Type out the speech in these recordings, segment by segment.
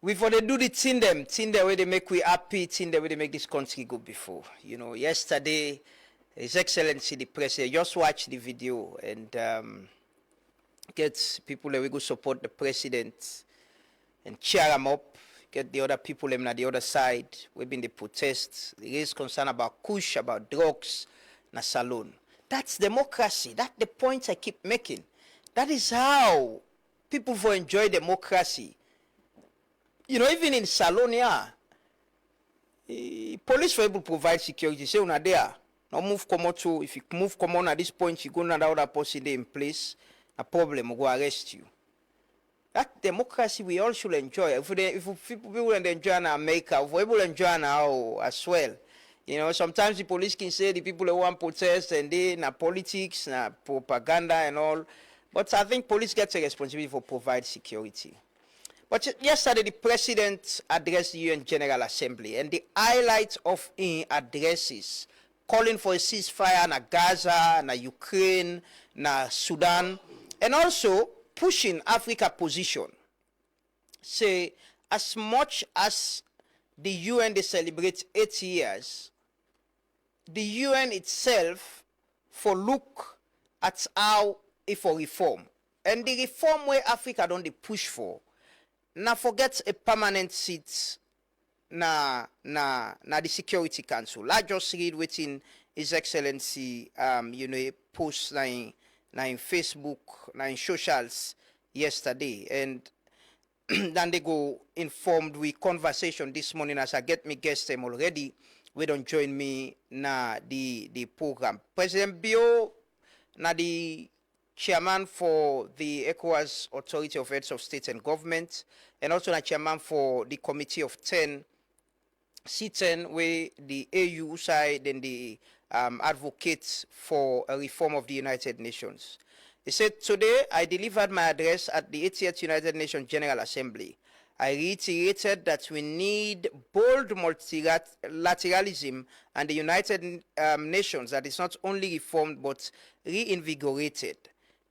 we for they do the thing the way they make we happy, thing the way they make this country good before. You know, yesterday, His Excellency the President just watched the video and get people that we go support the president and cheer them up. Get the other people them on the other side. We've been the protests. There is concern about kush, about drugs, na saloon. That's democracy. That's the point I keep making. That is how people will enjoy democracy. You know, even in Salonia, police for able to provide security. Say, una there. Now move come out to, if you move come on at this point, you go another other person there in place, a problem will go arrest you. That democracy we all should enjoy. If people will enjoy in America, if we will enjoy now as well. You know, sometimes the police can say the people who want protest and they na politics, na propaganda and all. But I think police gets a responsibility for provide security. But yesterday, the president addressed the UN General Assembly, and the highlight of his addresses calling for a ceasefire na Gaza, na Ukraine, na Sudan, and also pushing Africa position. Say, as much as the UN they celebrate 80 years, the UN itself for look at how it for reform. And the reform where Africa don't they push for. Now forget a permanent seat na the Security Council. I just read within His Excellency you know, post na in Facebook, na in socials yesterday, and then they go informed with conversation this morning as I get me guest them already. We don't join me na the program. President Bio na the chairman for the ECOWAS Authority of Heads of State and Government, and also the chairman for the Committee of 10, C10, where the AU side and the advocates for a reform of the United Nations. He said, today I delivered my address at the 80th United Nations General Assembly. I reiterated that we need bold multilateralism and the United Nations that is not only reformed but reinvigorated.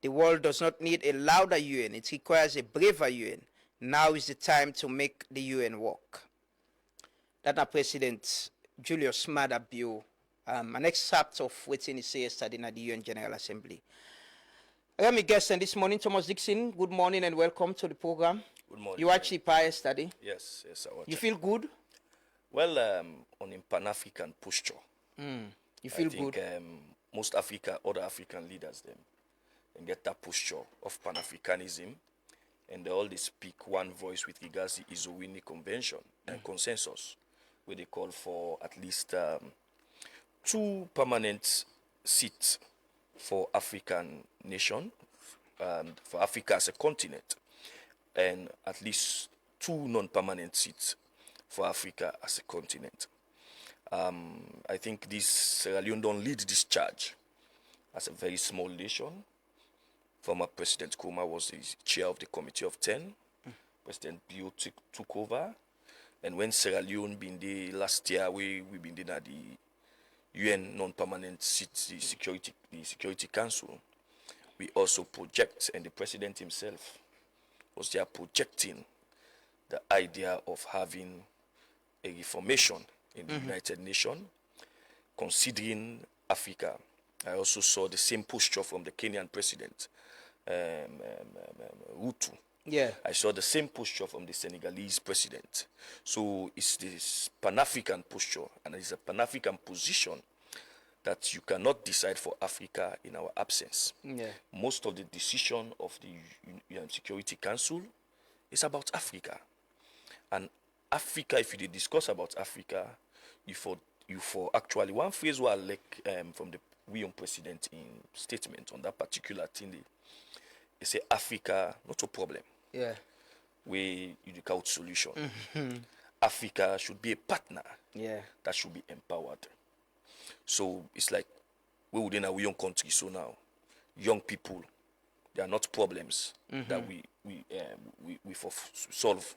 The world does not need a louder UN, it requires a braver UN. Now is the time to make the UN work. That President Julius Maada Bio, an excerpt of what he said yesterday at the UN General Assembly. Let me guest this morning, Thomas Dixon. Good morning and welcome to the program. Good morning. You watched the PI yesterday? Yes, I watched. You feel good? Well, on a Pan-African posture. You feel good? Most other African leaders, them get that posture of Pan-Africanism, and they all speak one voice with regards to the Izowini Convention and consensus, where they call for at least 2 permanent seats for African nation, and for Africa as a continent, and at least 2 non-permanent seats for Africa as a continent. I think this Sierra Leone don't lead this charge as a very small nation. Former President Kuma was the chair of the Committee of 10. President Bio took over, and when Sierra Leone been the last year, we been in at the UN non-permanent seats, the Security Council. We also project, and the president himself was there projecting the idea of having a reformation in the United Nations, considering Africa. I also saw the same posture from the Kenyan president, Ruto. Yeah. I saw the same posture from the Senegalese president. So it's this Pan-African posture, and it's a Pan-African position that you cannot decide for Africa in our absence. Yeah. Most of the decision of the Security Council is about Africa. And Africa, if you discuss about Africa, you for actually one phrase where I like from the William president in statement on that particular thing, they say Africa not a problem. Yeah. We look out solution. Africa should be a partner. Yeah. That should be empowered. So it's like we within our young country. So now, young people, they are not problems that we solve.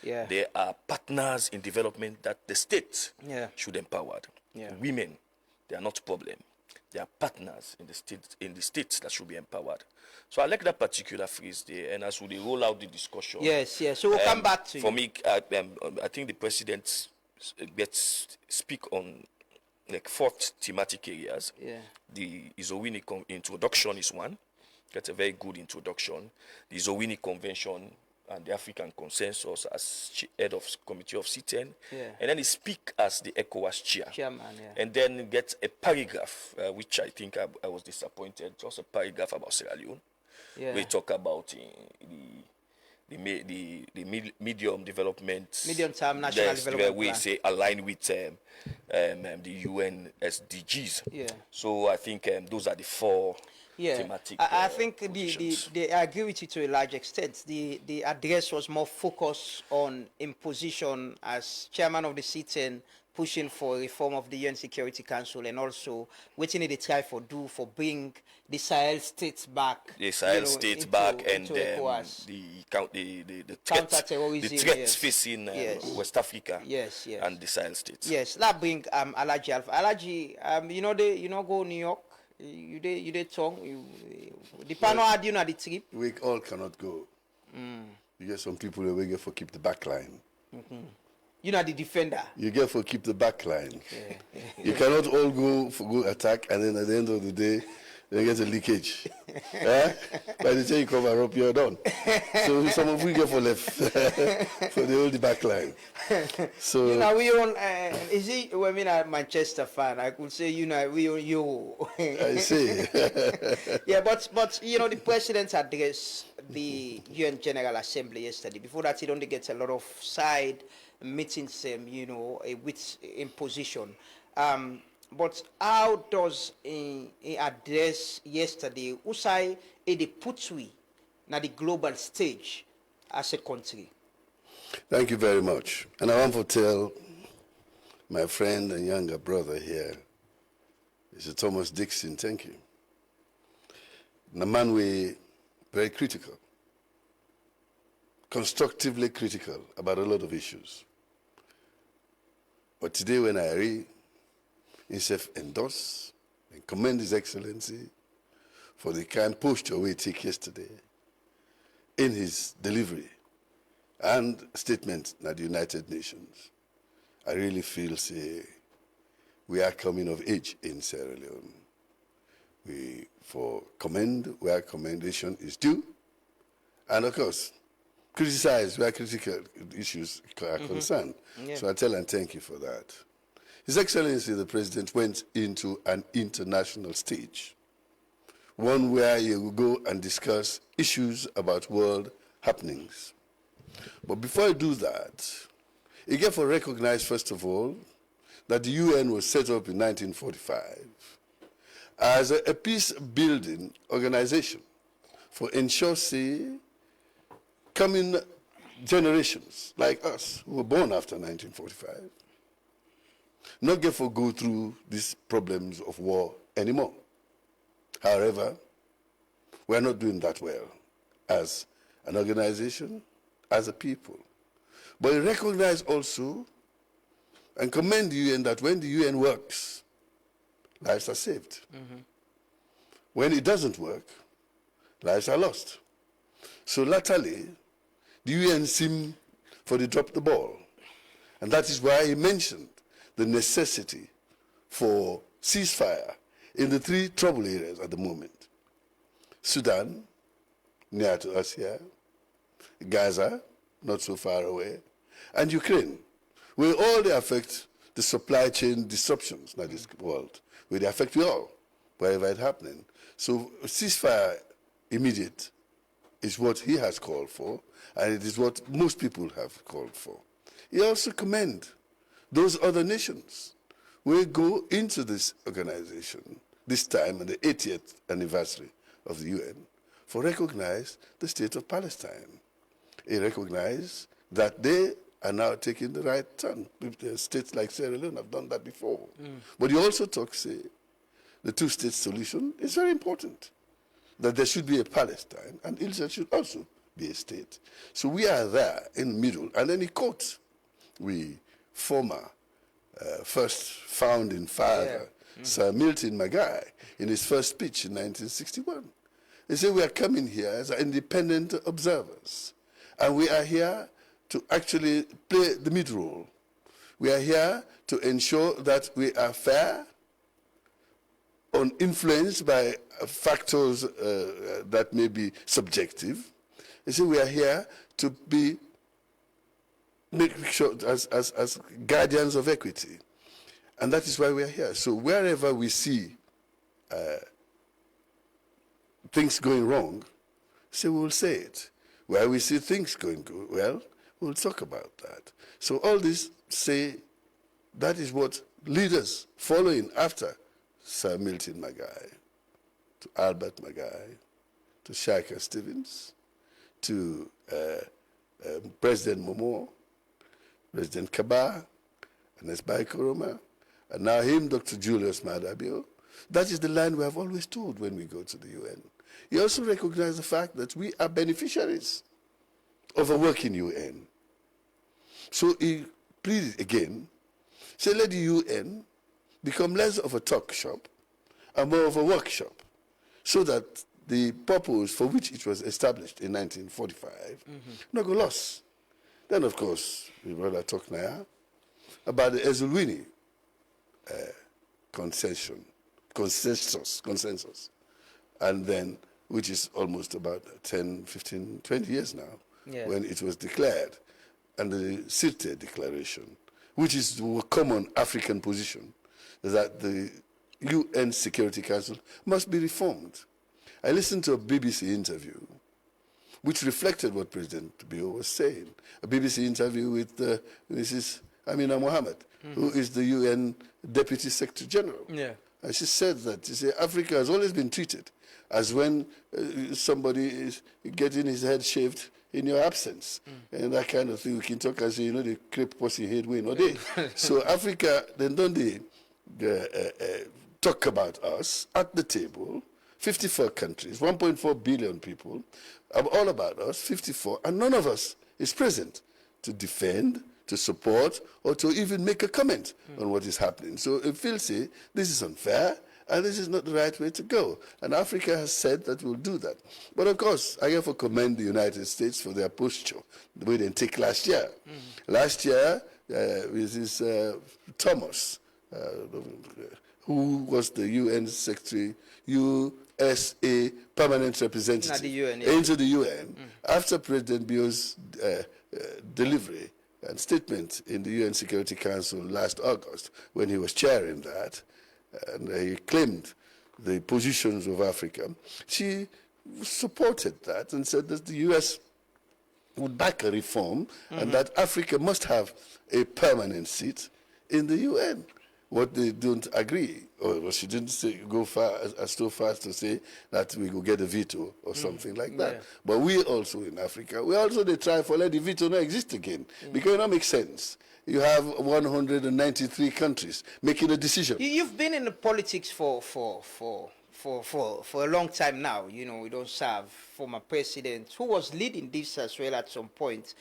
Yeah. They are partners in development that the state Yeah. should empower. Yeah. Women, they are not problem. they are partners in the states that should be empowered. So I like that particular phrase there, and as we roll out the discussion. Yes, yes. So we'll come back to for you. me, I think the president gets speak on like 4 thematic areas. Yeah. The Izowini introduction is one. That's a very good introduction. The Izowini Convention and the African Consensus as head of Committee of C10. Yeah. And then he speak as the ECOWAS Chairman, yeah. and then get a paragraph, which I think I was disappointed, just a paragraph about Sierra Leone. Yeah. We talk about the medium development, medium-term national development we plan. say align with the UN SDGs. Yeah. So I think those are the 4 thematic. I think I agree with you to a large extent. The address was more focused on imposition as chairman of the C10, pushing for reform of the UN Security Council, and also waiting in the try for bring the Sahel states back. The Sahel states back, and the threats facing West Africa. Yes, yes. And the Sahel states. Yes, that bring Alaji Alpha. Alaji, you know go New York. You did tongue. The panel had at the trip. We all cannot go. You get some people who get for keep the back line. You know the defender. You get for keep the back line. You cannot all go for go attack, and then at the end of the day, they get a leakage. By the time you cover up, you're done. So some of we get for left for the old back line. So we own. Is it? When I'm a Manchester fan, I could say we own you. I see. Yeah, but the president addressed the UN General Assembly yesterday. Before that, he only gets a lot of side meetings, with imposition. But how does he address yesterday Usai the putwi na the global stage as a country? Thank you very much. And I want to tell my friend and younger brother here, Mr. Thomas Dixon, thank you. The man we very critical, constructively critical about a lot of issues. But today when I read himself endorse and commend His Excellency for the kind posture we took yesterday in his delivery and statement at the United Nations, I really feel we are coming of age in Sierra Leone. Where commendation is due, and of course, criticize where critical issues are concerned. Yeah. So I tell and thank you for that. His Excellency the President went into an international stage, one where you will go and discuss issues about world happenings. But before I do that, he gave to recognize, first of all, that the UN was set up in 1945 as a peace-building organization for ensure, coming generations like us who were born after 1945 not get to go through these problems of war anymore. However, we are not doing that well as an organization, as a people. But we recognize also and commend the UN that when the UN works, lives are saved. When it doesn't work, lives are lost. So latterly, the UN seemed to drop the ball. And that is why he mentioned the necessity for ceasefire in the 3 trouble areas at the moment. Sudan, near to us here, Gaza, not so far away, and Ukraine, where all they affect the supply chain disruptions in this world, where they affect you all, wherever it's happening. So ceasefire immediate is what he has called for, and it is what most people have called for. He also commend those other nations who go into this organization, this time on the 80th anniversary of the UN, for recognize the state of Palestine. He recognized that they are now taking the right turn. States like Sierra Leone have done that before. But he also talks, the 2-state solution is very important, that there should be a Palestine, and Israel should also be a state. So we are there in the middle. And then he quotes former first founding father Sir Milton Magai, in his first speech in 1961. He said, we are coming here as independent observers, and we are here to actually play the mid role. We are here to ensure that we are fair, uninfluenced by factors that may be subjective. He said, we are here to make sure as guardians of equity. And that is why we are here. So wherever we see things going wrong, we will say it. Where we see things going good, well, we'll talk about that. So all this say that is what leaders following after Sir Milton Magai, to Albert Magai, to Shaker Stevens, to President Momo, President Kaba, and Esbai Koroma, and now him, Dr. Julius Madabio. That is the line we have always told when we go to the UN. He also recognized the fact that we are beneficiaries of a working UN. So he pleaded again, say let the UN become less of a talk shop and more of a workshop, so that the purpose for which it was established in 1945 not go lost. Then, of course, we brother talk now about the Ezulwini consensus, and then, which is almost about 10, 15, 20 years now, when it was declared, and the Sirte Declaration, which is the common African position, that the UN Security Council must be reformed. I listened to a BBC interview which reflected what President Bio was saying. A BBC interview with Mrs. Amina Mohammed, who is the UN Deputy Secretary General. And she said that, she said, Africa has always been treated as when somebody is getting his head shaved in your absence. And that kind of thing. We can talk as, you know, the crepe pussy head win all day. So Africa, then don't they talk about us at the table, 54 countries, 1.4 billion people, all about us, 54, and none of us is present to defend, to support, or to even make a comment on what is happening. So if Phil say, this is unfair, and this is not the right way to go. And Africa has said that we'll do that. But of course, I have to commend the United States for their posture, the way they take last year. Last year, with this Thomas, who was the UN Secretary, USA Permanent Representative into the UN, after President Bio's delivery and statement in the UN Security Council last August, when he was chairing that, and he claimed the positions of Africa, she supported that and said that the US would back a reform and that Africa must have a permanent seat in the UN. What they don't agree, or she didn't say, go far as so far as to say that we will get a veto or something like that. But we also in Africa, we also they try for let the veto not exist again, because it don't make sense. You have 193 countries making a decision. You've been in the politics for a long time now. You know, we don't serve former president who was leading this as well at some point.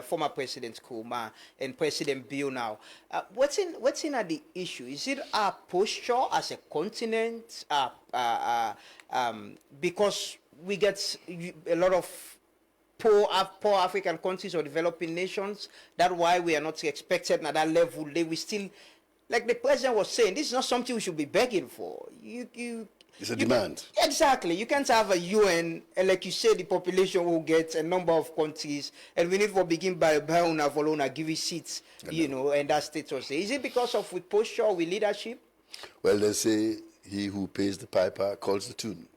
Former President Kuma and President Bio now. What's in at the issue? Is it our posture as a continent? Because we get a lot of poor African countries or developing nations. That's why we are not expected at that level. We still, like the president was saying, this is not something we should be begging for. It's a demand. Exactly. You can't have a UN, and like you said, the population will get a number of countries, and we need to begin by Bauna Volona, give you seats, you know, and that status. Is it because of we posture, we leadership? Well, they say he who pays the piper calls the tune.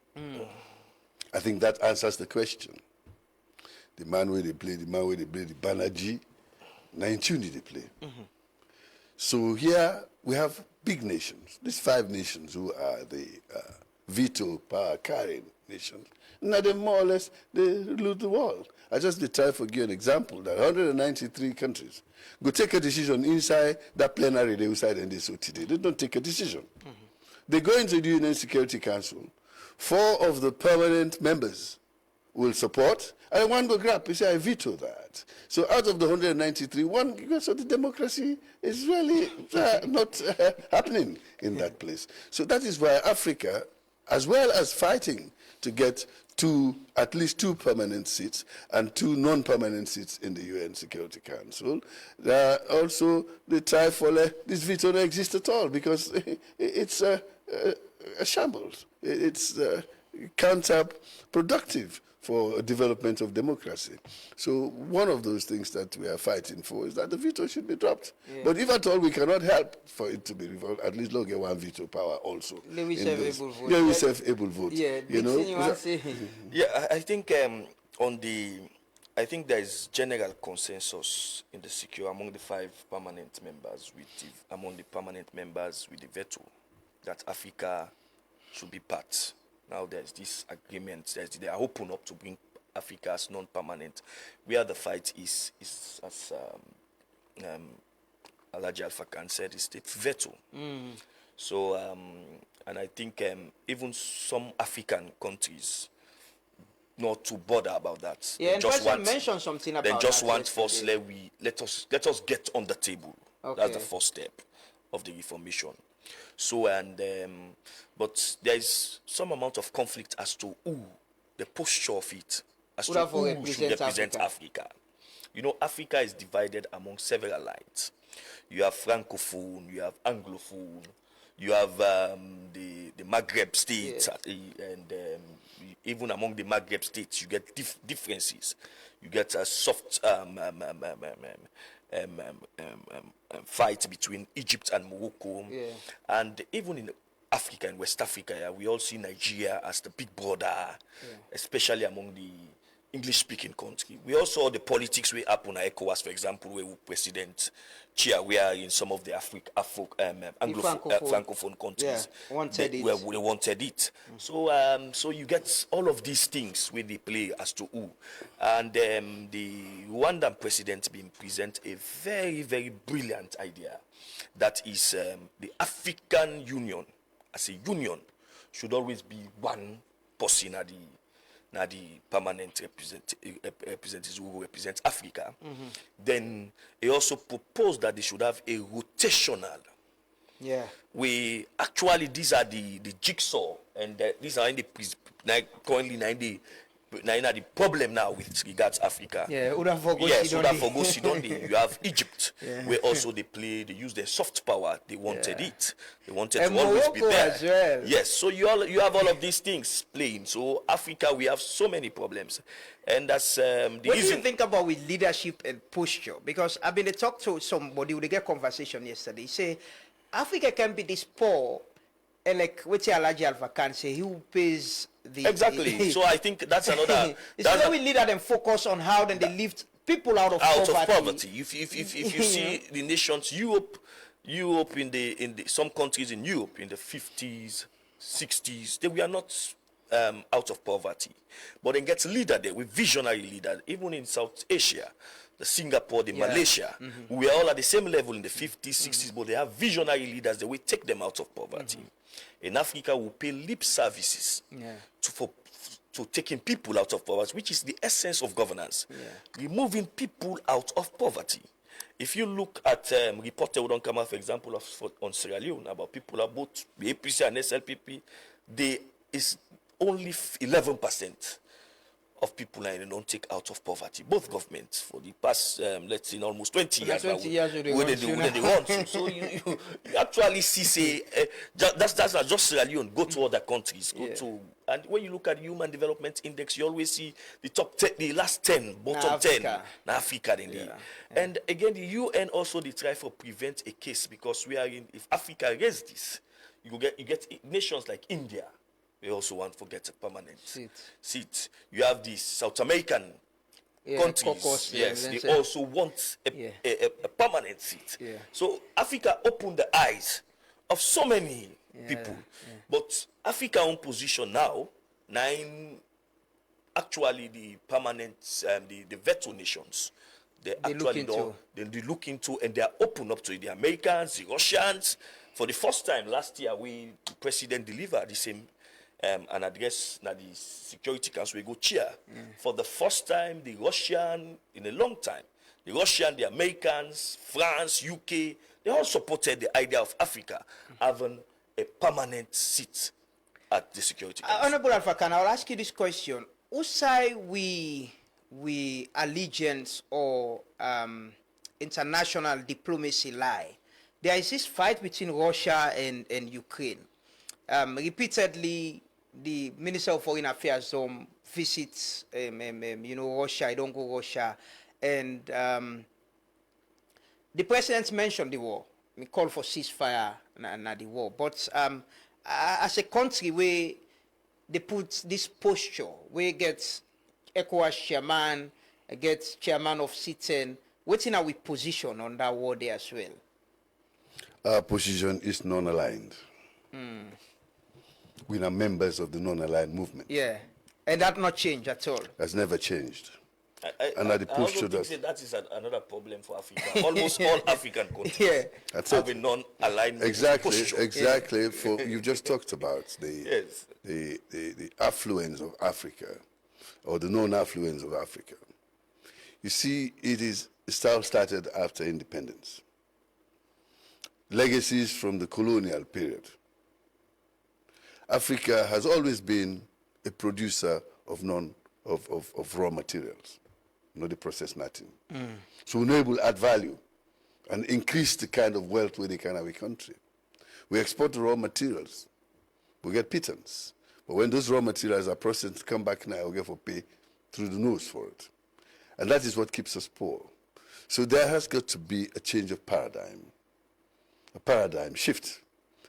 I think that answers the question. The man where they play, the Banaji, 19 they play. So here we have big nations, these 5 nations who are the veto power carrying nations. Now they more or less, they rule the world. I just try to give you an example that 193 countries go take a decision inside that plenary they decide and they so today. They don't take a decision. They go into the UN Security Council. 4 of the permanent members will support, and one will grab. You say, I veto that. So out of the 193, one, because of the democracy is really not happening in that place. So that is why Africa, as well as fighting to get at least two permanent seats and two non-permanent seats in the UN Security Council, also the try for this veto don't exist at all, because it's a shambles. It's counterproductive for development of democracy. So one of those things that we are fighting for is that the veto should be dropped. Yeah. But if at all we cannot help for it to be revoked, at least get one veto power also. We self-able vote. Yeah, we self-able vote. Yeah, you know? Yeah, I think I think there is general consensus in the secure among the 5 permanent members among the permanent members with the veto that Africa should be part. Now there's this agreement, they are open up to bring Africa as non-permanent. Where the fight is as Alhaji Alpha Khan said, is the veto. So, and I think even some African countries not too bother about that. Yeah, and just mention something about that. They just want first, let us get on the table. Okay. That's the first step of the reformation. So, but there is some amount of conflict as to the posture of it, as to who should represent Africa. You know, Africa is divided among several lines. You have Francophone, you have Anglophone, you have the Maghreb states, and even among the Maghreb states, you get differences. You get a soft fight between Egypt and Morocco, and even in Africa and West Africa, we all see Nigeria as the big brother, especially among the English-speaking country. We also saw the politics we happen at ECOWAS, for example, where President Chia, we are in some of the Francophone countries where they wanted it. So you get all of these things where they play as to who. And the Rwandan president been present a very, very brilliant idea. That is the African Union, as a union, should always be one person at the permanent representatives who represent Africa. Then he also proposed that they should have a rotational. Yeah. These are the jigsaw, and these are currently the problem now with regards Africa. Yeah, you have Egypt, where also they use their soft power. They wanted it. They wanted to always be there. As well. Yes, so you have all of these things playing. So Africa, we have so many problems, and that's the what reason. Do you think about with leadership and posture? Because I've been to talk to somebody with a conversation yesterday. He say Africa can be this poor, and like what Alhaji Alpha Khan say, he who pays the exactly. So I think that's another. It's how we leader them focus on how then they lift people out of poverty. If you see the nations, Europe in the some countries in Europe in the 50s, 60s, they were not out of poverty, but then gets leader there with visionary leaders. Even in South Asia, the Singapore, the Malaysia, we are all at the same level in the 50s, 60s, but they have visionary leaders that will take them out of poverty. In Africa, we pay lip services to taking people out of poverty, which is the essence of governance. Removing people out of poverty. If you look at report that don't come out, for example, on Sierra Leone, about people about the APC and SLPP, there is only 11% of people they don't take out of poverty. Both governments for the past, let's say, almost 20 years. Whether they want to. So you actually see, that's not just Sierra Leone. Go to other countries. And when you look at Human Development Index, you always see the top 10, the last 10, bottom 10, in Africa. And again, the UN also they try for prevent a case, because if Africa raise this, you get nations like India. They also want to get a permanent seat. You have the South American countries. They also want a permanent seat. So Africa opened the eyes of so many people. But Africa's own position now, actually the permanent, the veto nations, they look into and they are open up to it. The Americans, the Russians. For the first time last year, the president delivered the same and I guess now the Security Council will go chair. For the first time, the Russian, in a long time, the Russian, the Americans, France, UK, they all supported the idea of Africa having a permanent seat at the Security Council. Honorable Alfakan, I'll ask you this question. Whose side we allegiance or international diplomacy lie? There is this fight between Russia and Ukraine. Repeatedly, the Minister of Foreign Affairs visits, Russia. I don't go Russia, and the president mentioned the war. We call for ceasefire and the war. But as a country where they put this posture, where gets ECOWAS chairman, gets chairman of CITEN, what's in our position on that war there as well? Our position is non-aligned. We are members of the non-aligned movement. Yeah, and that not changed at all. Has never changed. I also think that is another problem for Africa. Almost all African countries have a non-aligned posture. Exactly. You just talked about the affluence of Africa, or the non-affluence of Africa. You see, it all started after independence. Legacies from the colonial period. Africa has always been a producer of raw materials. Not the process nothing. So we will add value and increase the kind of wealth we can have a country. We export the raw materials. We get pittance. But when those raw materials are processed, come back now, we get for pay through the nose for it. And that is what keeps us poor. So there has got to be a change of paradigm, a paradigm shift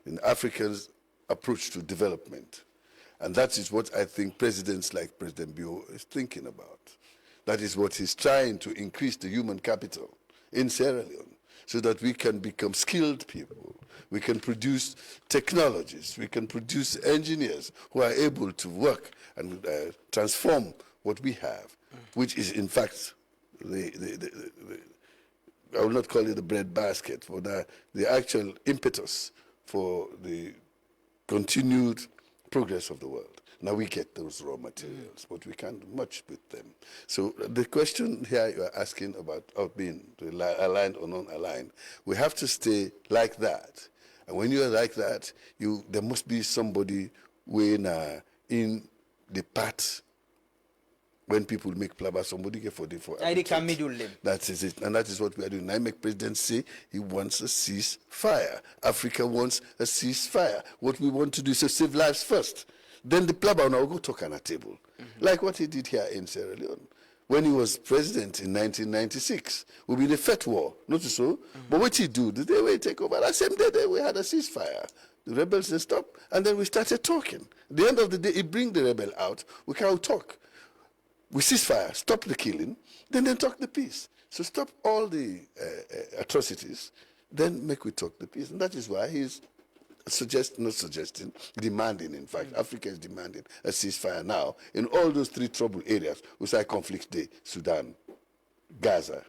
in Africa's approach to development. And that is what I think presidents like President Bio is thinking about. That is what he's trying to increase the human capital in Sierra Leone so that we can become skilled people. We can produce technologists. We can produce engineers who are able to work and transform what we have, which is in fact I will not call it the bread basket, but the actual impetus for the continued progress of the world. Now we get those raw materials, but we can't do much with them. So the question here you are asking about being aligned or non-aligned, we have to stay like that. And when you are like that, there must be somebody in the path. When people make plaba, somebody get for that is it. And that is what we are doing. I make president say he wants a ceasefire. Africa wants a ceasefire. What we want to do is to save lives first. Then the plaba now go talk on a table. Like what he did here in Sierra Leone. When he was president in 1996, we been a fet war, not so. But what he do, the day we take over, that same day we had a ceasefire. The rebels, they stopped, and then we started talking. At the end of the day, he bring the rebel out, we can't talk. We ceasefire, stop the killing, then talk the peace. So stop all the atrocities, then make we talk the peace. And that is why he's demanding, in fact, Africa is demanding a ceasefire now in all those three trouble areas, which are conflicts day, Sudan, Gaza,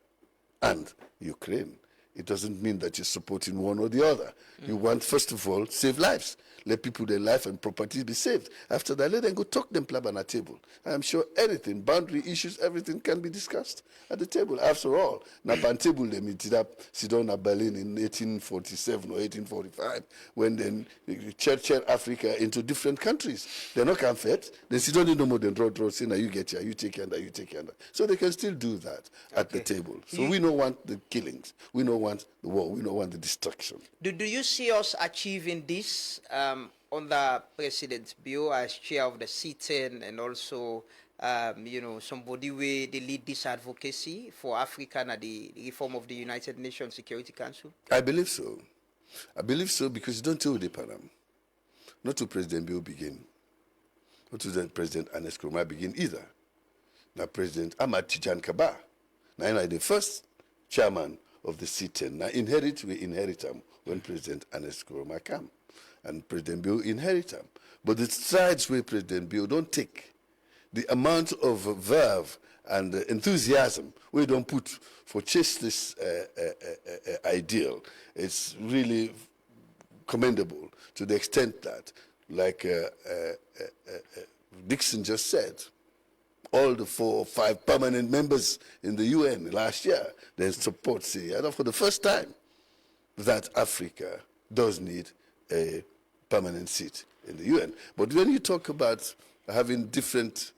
and Ukraine. It doesn't mean that you're supporting one or the other. You want, first of all, save lives. Let people, their life and property be saved. After that, let them go talk them plab on a table. I am sure anything, boundary issues, everything can be discussed at the table. After all, Napan table they meet up, sit down at Berlin in 1847 or 1845, when then church Africa into different countries. They're not confed. They sit down no more than draw, say, now you get here, you take here, you take here. So they can still do that at the table. So we don't want the killings. We don't want the war. We don't want the destruction. Do you see us achieving this under President Bio as chair of the CITEN and also, somebody where they lead this advocacy for Africa and the reform of the United Nations Security Council? I believe so. I believe so because you don't tell the Panam. Not to President Bio begin. Not to then President Ernest Koroma begin either. Now President Ahmad Tijan Kaba. Now the first chairman of the CITEN. Now we inherit him when President Ernest Koroma came. And President Bio inherit him. But the strides where President Bio don't take, the amount of verve and enthusiasm we don't put for chase this ideal, it's really commendable to the extent that like Dixon just said, all the 4 or 5 permanent members in the UN last year, they support Syria. And for the first time, that Africa does need a permanent seat in the UN. But when you talk about having different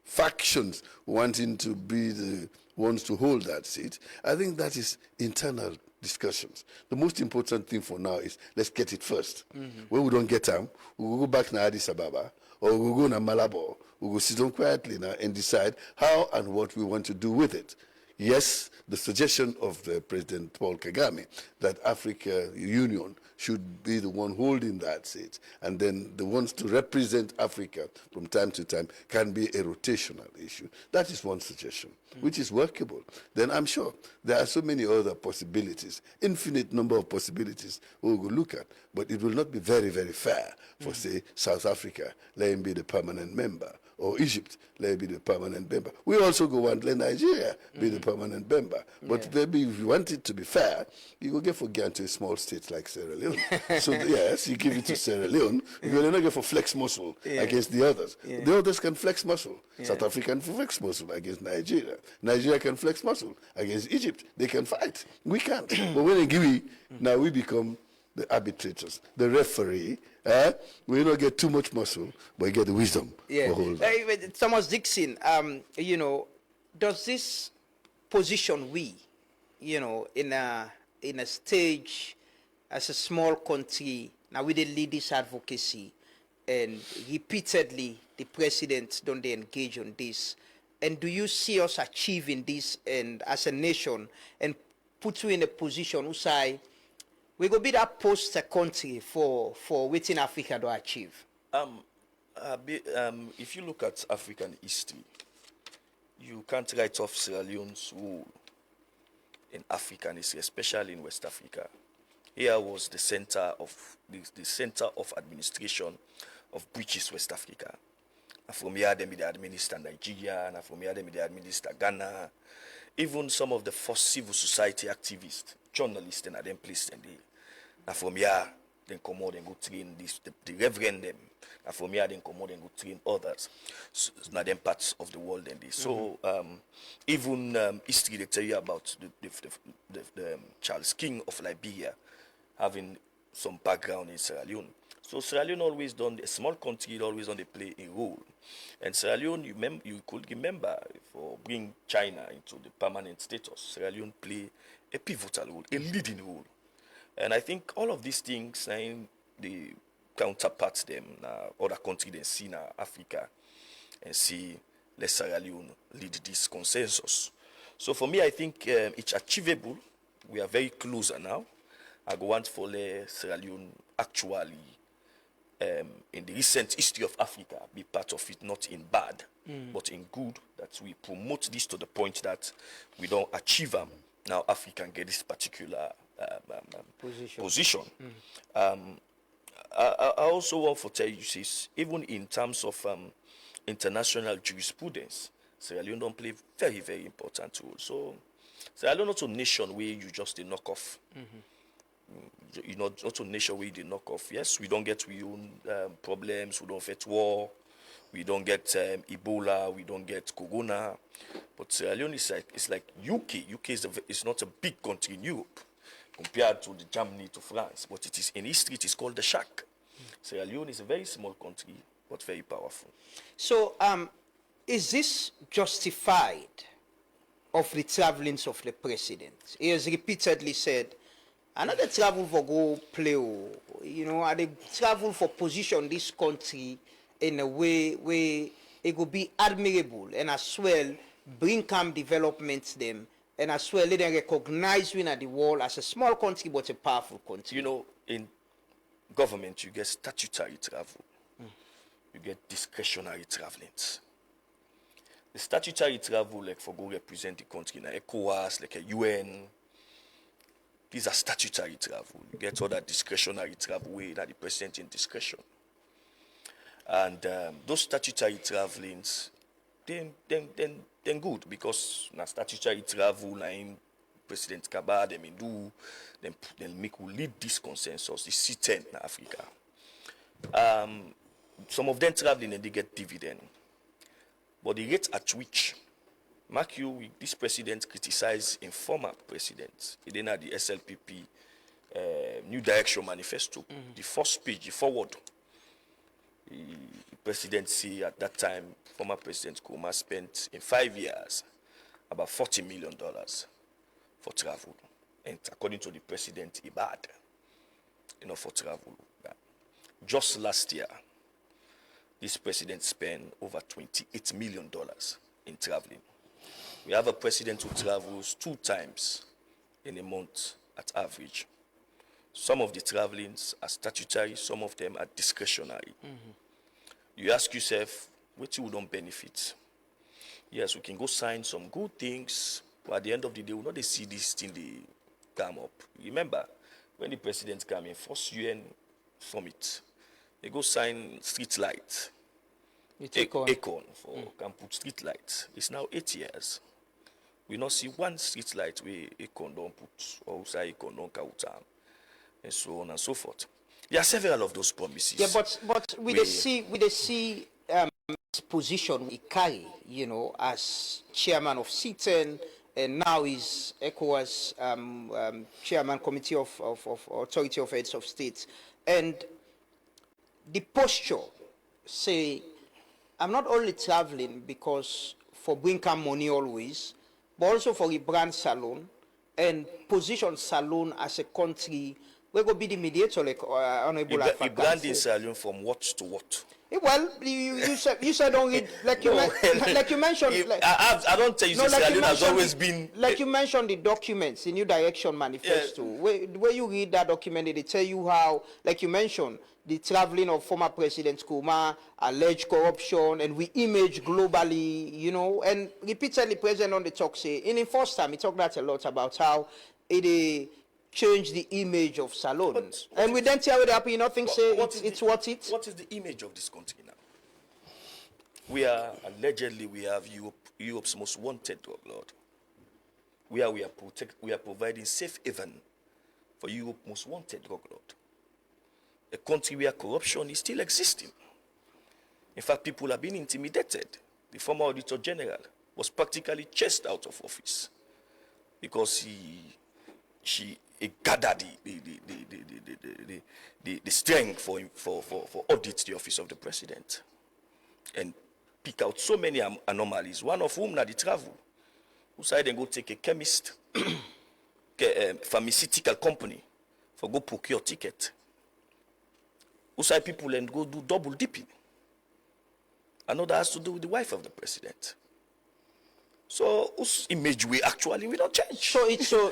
factions wanting to be the ones to hold that seat, I think that is internal discussions. The most important thing for now is let's get it first. When we don't get them, we'll go back to Addis Ababa, or we'll go to Malabo, we'll sit down quietly now and decide how and what we want to do with it. Yes, the suggestion of President Paul Kagame that Africa Union should be the one holding that seat, and then the ones to represent Africa from time to time can be a rotational issue. That is one suggestion, which is workable. Then I'm sure there are so many other possibilities, infinite number of possibilities we will look at, but it will not be very, very fair for, say, South Africa, let him be the permanent member, or Egypt, let it be the permanent member. We also go want let Nigeria be the permanent member. But maybe if you want it to be fair, you go get for to a small state like Sierra Leone. So yes, you give it to Sierra Leone, you will not get for flex muscle against the others. The others can flex muscle. South Africa can flex muscle against Nigeria. Nigeria can flex muscle against Egypt. They can fight. We can't. But when they give it, now we become the arbitrators, the referee. We don't get too much muscle, but we get the wisdom for holding. Thomas Dixon, you know, does this position we, you know, in a stage as a small country, now we did lead this advocacy, and repeatedly the president don't they engage on this, and do you see us achieving this, and as a nation, and put you in a position who say we go be that poster country for waiting Africa to achieve? If you look at African history, you can't write off Sierra Leone's role in African history, especially in West Africa. Here was the center of the center of administration of British West Africa. And from here, they administer Nigeria, and from here, they administer Ghana. Even some of the first civil society activists, journalists, and them placed in the. And from here, then come out and go train the reverend them. And from here, then come out and go train others. So, now them parts of the world and this. So even history they tell you about the Charles King of Liberia having some background in Sierra Leone. So Sierra Leone always done, a small country always done they play a role. And Sierra Leone, you could remember for bringing China into the permanent status, Sierra Leone play a pivotal role, a leading role. And I think all of these things, the counterparts them, other countries they see now, Africa, and see let Sierra Leone lead this consensus. So for me, I think it's achievable. We are very closer now. I go want for Sierra Leone actually, in the recent history of Africa, be part of it, not in bad, but in good, that we promote this to the point that we don't achieve them. Now Africa can get this particular position. I also want to tell you this, even in terms of international jurisprudence, Sierra Leone don't play very, very important role. So Sierra Leone not a nation where you just knock off. You know, not a nation where you knock off. Yes, we don't get we own problems, we don't get war, we don't get Ebola, we don't get Corona. But Sierra Leone is like, it's like UK. UK is not a big country in Europe compared to the Germany, to France. But it is in history, it is called the Shack. Sierra Leone is a very small country, but very powerful. So, is this justified of the travelings of the president? He has repeatedly said, another travel for go play, you know, and they travel for position this country in a way where it will be admirable, and as well bring calm developments them, and as well let them recognize we at the world as a small country but a powerful country. You know, in government you get statutory travel, you get discretionary travelings. The statutory travel, like for go represent the country in ECOWAS, like a UN, these are statutory travel. You get all that discretionary travel way that the president in discretion. And those statutory travelings, then good, because na statutory travel line President Kaba them do, then make we lead this consensus, this C10 in Africa. Some of them traveling and they get dividend. But the rate at which, mark you, this president criticized in former presidents. He didn't have the SLPP New Direction Manifesto. The first page, the forward. The presidency at that time, former President Kuma spent in 5 years about $40 million for travel. And according to the president, Ibad, for travel. Just last year, this president spent over $28 million in traveling. We have a president who travels 2 times in a month at average. Some of the travelings are statutory, some of them are discretionary. You ask yourself, what you don't benefit? Yes, we can go sign some good things, but at the end of the day, we'll not see this thing they come up. Remember, when the president came in, first UN summit, they go sign street light. Econ for can put street lights. It's now 8 years. We not see one street light where Econ don't put, or say Econ don't count, and so on and so forth. There are several of those promises. Yeah, but we see his position he carry, as chairman of CITEN, and now is ECOWAS chairman committee of authority of heads of states, and the posture say, I'm not only traveling because for bring come money always, but also for the brand Salon and position Salon as a country. We're going to be the mediator, like Honorable Alpha. You branding Salon from what to what? Well, you said only like you like you mentioned. I don't tell you. No, like Salon has always been like you mentioned the documents, the New Direction Manifesto. Where you read that document, they tell you how, like you mentioned, the traveling of former President Kuma, alleged corruption, and we image globally, and repeatedly President on the talk say, in the first time, he talked that a lot about how it change the image of Salon. And we then tell it up, nothing say it's what it. What is the image of this country now? We have Europe's most wanted drug lord. We are providing safe haven for Europe's most wanted drug lord. A country where corruption is still existing. In fact, people have been intimidated. The former Auditor General was practically chased out of office because she gathered the strength for audit the office of the president and pick out so many anomalies, one of whom na the travel. Who said then go take a chemist, pharmaceutical company for go procure ticket. Who said people and go do double dipping. Another has to do with the wife of the president. So, whose image we don't change.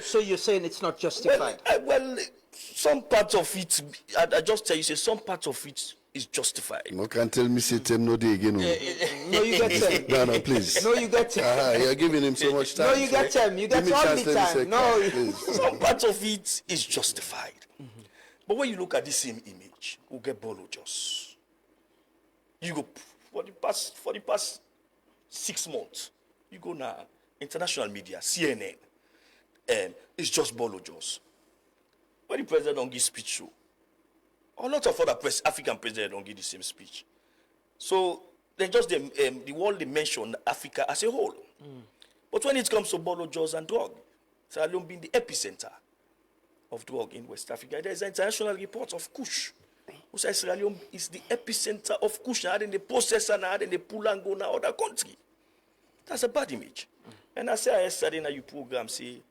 So you're saying it's not justified? Well, some part of it, I just tell you, some part of it is justified. You can't tell me say them no day again. No, you get them. No, please. No, you get them. You're giving him so much time. No, you get them. You get all the time. No, some part of it is justified. But when you look at the same image, we get bologers. You go for the past 6 months. You go now, international media, CNN, it's just bologers. When the president don't give speech show, a lot of other African presidents don't give the same speech. So they just the world they mention Africa as a whole. But when it comes to bologers and drug, Sierra Leone being the epicenter of drug in West Africa. There is an international report of Kush, who says Sierra Leone is the epicenter of Kush, now in the processor, now in the pull and go now other country. That's a bad image. And I said yesterday in your program, say,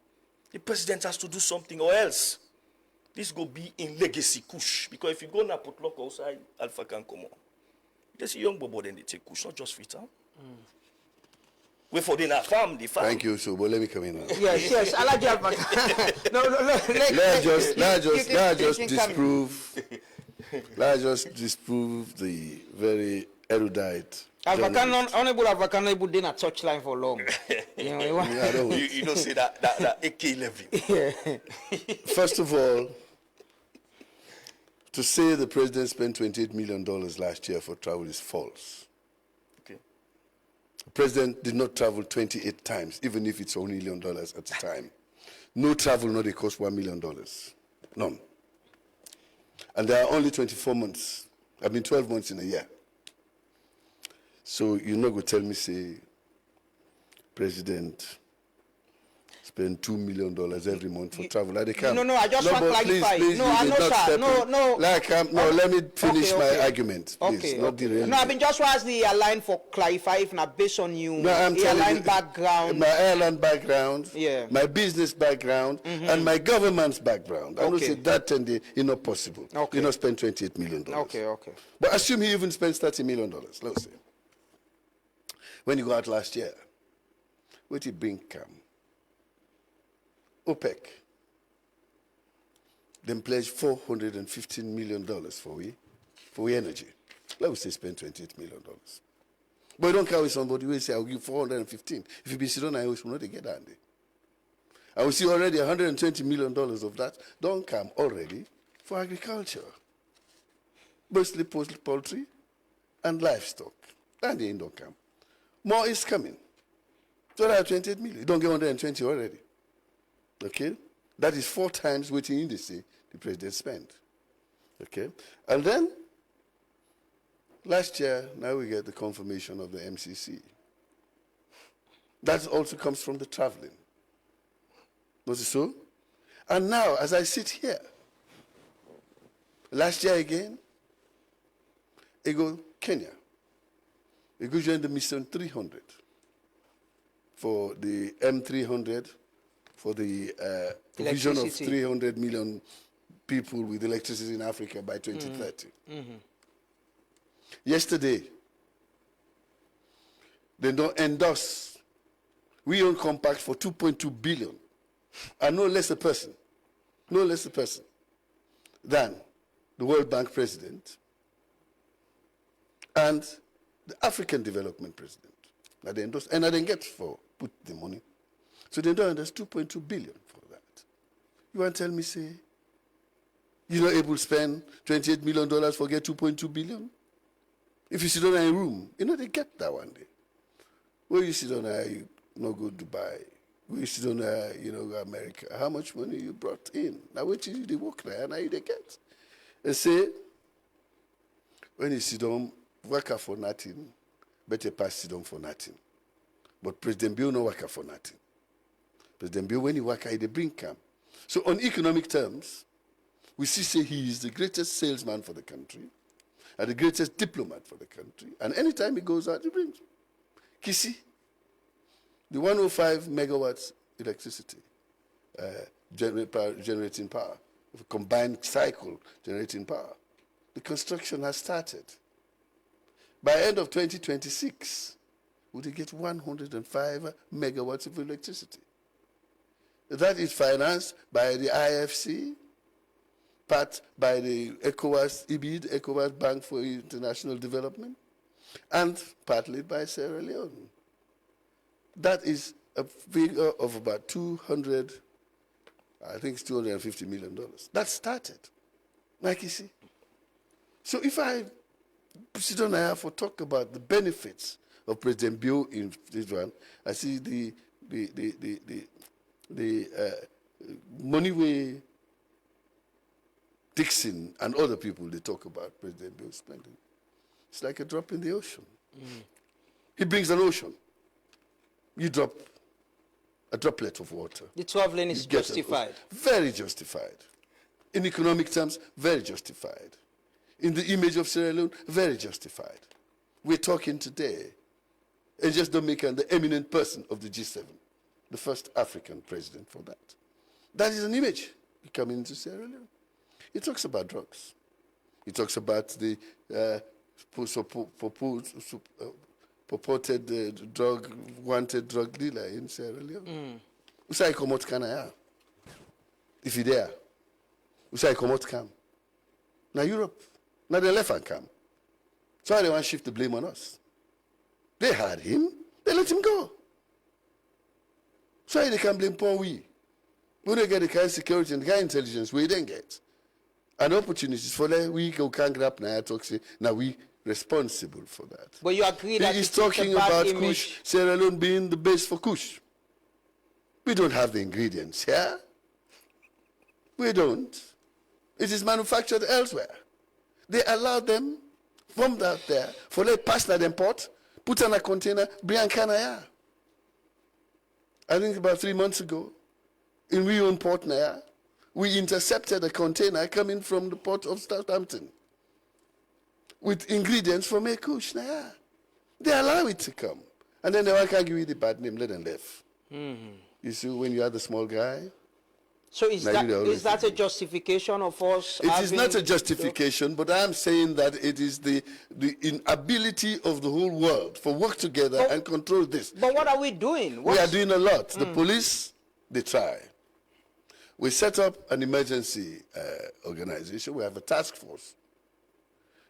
the president has to do something or else this go be in legacy Kush. Because if you go now put lock outside, Alpha can come on. You see young bobo then they take Kush, not just fit out. Wait for the farm, the farm. Thank you, so but let me come in now. Yes, I like Alpha. No. Let's just disprove the very erudite. Honorable Alpha didn't touch line for long. You don't say that AK-11. Yeah. First of all, to say the president spent $28 million last year for travel is false. Okay. The president did not travel 28 times, even if it's $1 million at a time. No travel, not it cost $1 million. None. And there are only 24 months I mean 12 months in a year. So you're not going to tell me, say, President spend $2 million every month for travel. Like they can. No, I just want to clarify. Please, no, I know, sir. No. Let me finish my argument, please. Okay, not derail. No, I mean, just was the airline for clarify if not based on you. No, I'm telling airline you, background. my airline background, Yeah. my business background, and my government's background. I don't say that and it's not possible. Okay. You not spend $28 million. Okay. But assume he even spends $30 million, let's say. When you go out last year, what did he bring come? OPEC. Then pledged $415 million for we energy. Let us say spend $28 million. But you don't carry somebody who say, I'll give 415. If you be sitting on IOS, we'll not get that. I will see already $120 million of that don't come already for agriculture. Mostly poultry and livestock. And they don't come. More is coming. So that 28 million. You don't get 120 already. Okay? That is 4 times what in industry the president spent. Okay? And then, last year, now we get the confirmation of the MCC. That also comes from the traveling. Was it so? And now, as I sit here, last year again, I go Kenya. I go join the Mission 300 for the M300 for the vision of 300 million people with electricity in Africa by 2030. Yesterday, they don't endorse. We own compact for 2.2 billion, and no less a person than the World Bank president and the African Development President. Now they endorse, and I didn't get for put the money. So they don't endorse 2.2 billion for that. You want to tell me, say, you're not able to spend $28 million for get 2.2 billion? If you sit down in a room, you know they get that one day. Where you sit down there, you not go to Dubai. Where you sit down there, you know, go America. How much money you brought in? Now wait till they work there, now you they get. And say, when you sit down, work for nothing, better pass sit down for nothing. But President Bill no work for nothing. President Bill, when he work, they bring come. So on economic terms, we see say he is the greatest salesman for the country and the greatest diplomat for the country. And anytime he goes out, he brings. Kisi, the 105 megawatts electricity generating power, combined cycle generating power, the construction has started. By end of 2026, we will get 105 megawatts of electricity. That is financed by the IFC, part by the ECOWAS Bank for International Development, and partly by Sierra Leone. That is a figure of about $250 million. That started, like you see. So if I sit down here for talk about the benefits of President Bill in this one, I see the money way Dixon and other people they talk about President Bill spending. It's like a drop in the ocean. He brings an ocean. You drop a droplet of water. The traveling is justified. Very justified. In economic terms, very justified. In the image of Sierra Leone, very justified. We're talking today, and just don't make him the eminent person of the G7, the first African president for that. That is an image coming into Sierra Leone. He talks about drugs. He talks about the purported wanted drug dealer in Sierra Leone. Usai komot kana ya. If he there, usai komot come. Now Europe, now they left and come. So they want to shift the blame on us. They had him, they let him go. So they can blame poor we. We don't get the kind of security and the kind of intelligence we didn't get. And opportunities for that we can grab now talk say now we responsible for that. But you agree that he's talking about Kush, Sierra Leone being the base for Kush. We don't have the ingredients here. We don't. It is manufactured elsewhere. They allow them bomb out there, for they pass that import, put on a container, bring Canaya. I think about 3 months ago, in we own port Naya, we intercepted a container coming from the port of Southampton with ingredients from Ekush Naya. They allow it to come. And then they can't give you the bad name, let them leave. You see, when you are the small guy. So is that a justification of us? It is not a justification, but I am saying that it is the inability of the whole world for work together and control this. But what are we doing? We are doing a lot. The police, they try. We set up an emergency organization. We have a task force.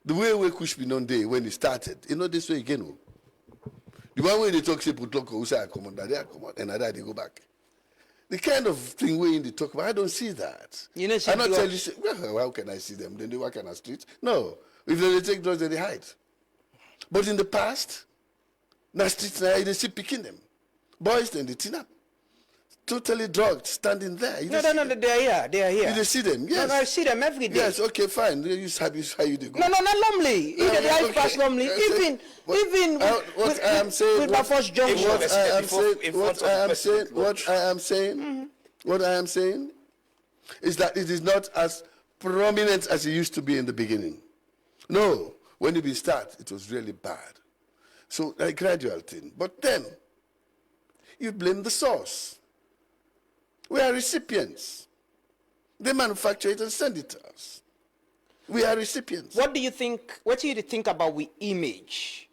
The way we could be known day when it started, this way again. The one way they talk, say, put local, who say, I come on, they come on, and they go back. The kind of thing we in the talk about, I don't see that. I'm not telling you, well, how can I see them? Then they work on the streets. No. If they take drugs, then they hide. But in the past, the streets, they see picking them. Boys, then they tin up. Totally drugged, standing there. No, they are here. They are here. You see them? Yes. No, I see them every day. Yes, okay, fine. You how you do. No, not normally. Even the life pass normally. Even what I am saying, with my first junction. What I am saying is that it is not as prominent as it used to be in the beginning. No, when we start, it was really bad. So a gradual thing. But then you blame the source. We are recipients. They manufacture it and send it to us. We are recipients. What do you think about the image,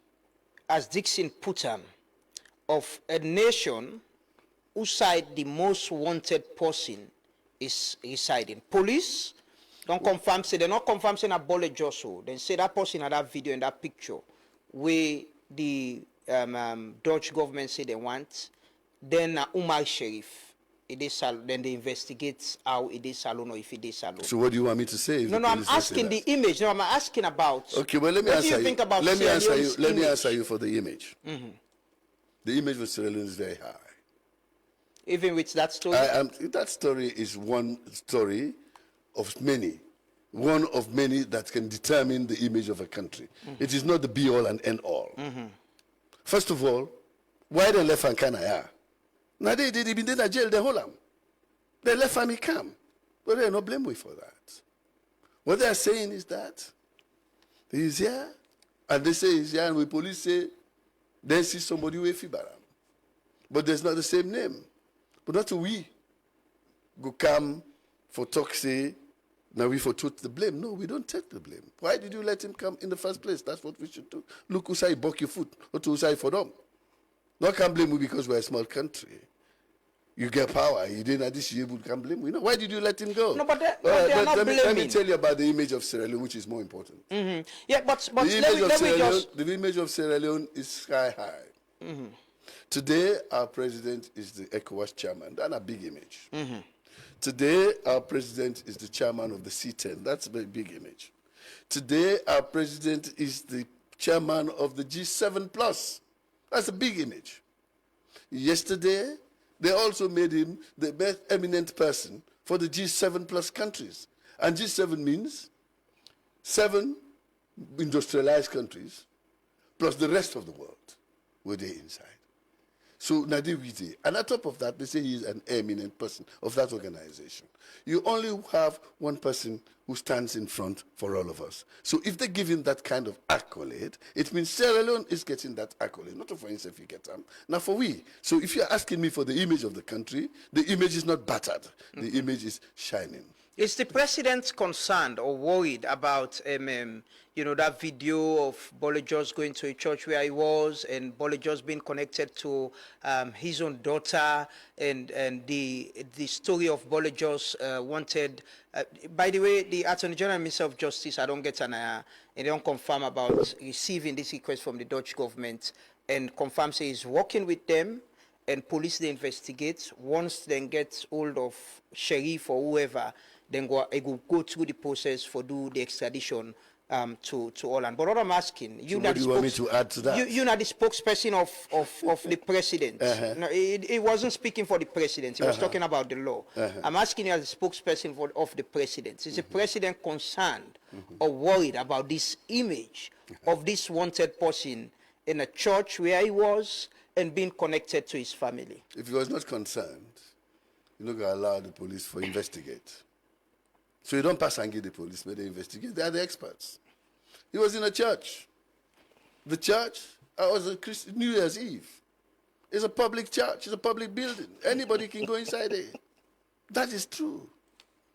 as Dixon put on, of a nation whose side the most wanted person is residing? Police don't confirm, say they're not confirm saying a bullet Josso. Then say that person had that video and that picture where the Dutch government say they want. Then Umar Sheriff. Then they investigate how it is alone or if it is alone. So what do you want me to say? No, I'm asking the image. No, I'm asking about. Okay, well, let me answer you. Let me answer you for the image. The image of Sierra Leone is very high. Even with that story? That story is one story of many. One of many that can determine the image of a country. It is not the be-all and end-all. First of all, why they left Ankanaya? Now they been in jail, they hold them. They left and he come. But they don't blame me for that. What they are saying is that he's here, and they say he's here, and the police say, they see somebody with Fibaram. But there's not the same name. But not we go come for talk say, now we for took the blame. No, we don't take the blame. Why did you let him come in the first place? That's what we should do. Look who say buck your foot, or to say for them. No can blame we because we're a small country. You get power. You didn't this you can blame we. No, why did you let him go? No, but they are not blaming. Let me tell you about the image of Sierra Leone, which is more important. Yeah, but the image of Sierra Leone is sky high. Today, our president is the ECOWAS chairman. That's a big image. Today, our president is the chairman of the C10. That's a very big image. Today, our president is the chairman of the G7 Plus. That's a big image. Yesterday, they also made him the best eminent person for the G7 plus countries. And G7 means 7 industrialized countries plus the rest of the world were there inside. So Nadi Wite, and on top of that, they say he is an eminent person of that organization. You only have one person who stands in front for all of us. So if they give him that kind of accolade, it means Sierra Leone is getting that accolade, not for himself he gets them, now for we. So if you're asking me for the image of the country, the image is not battered. The image is shining. Is the president concerned or worried about, that video of Bolejos going to a church where he was and Bolejos being connected to his own daughter and the story of Bolejos wanted? By the way, the Attorney General and Minister of Justice, I don't get and they don't confirm about receiving this request from the Dutch government and confirm say he's working with them and police they investigate. Once they get hold of sheriff or whoever, then go through the process for do the extradition to Holland. But what I'm asking, you So what do you want me to add to that? You're not the spokesperson of the president. No, he wasn't speaking for the president. He was talking about the law. I'm asking you as a spokesperson of the president. Is the president concerned or worried about this image of this wanted person in a church where he was and being connected to his family? If he was not concerned, you're not going to allow the police to investigate. So you don't pass and give the police, but they investigate. They are the experts. He was in a church. The church was a New Year's Eve. It's a public church. It's a public building. Anybody can go inside it. That is true.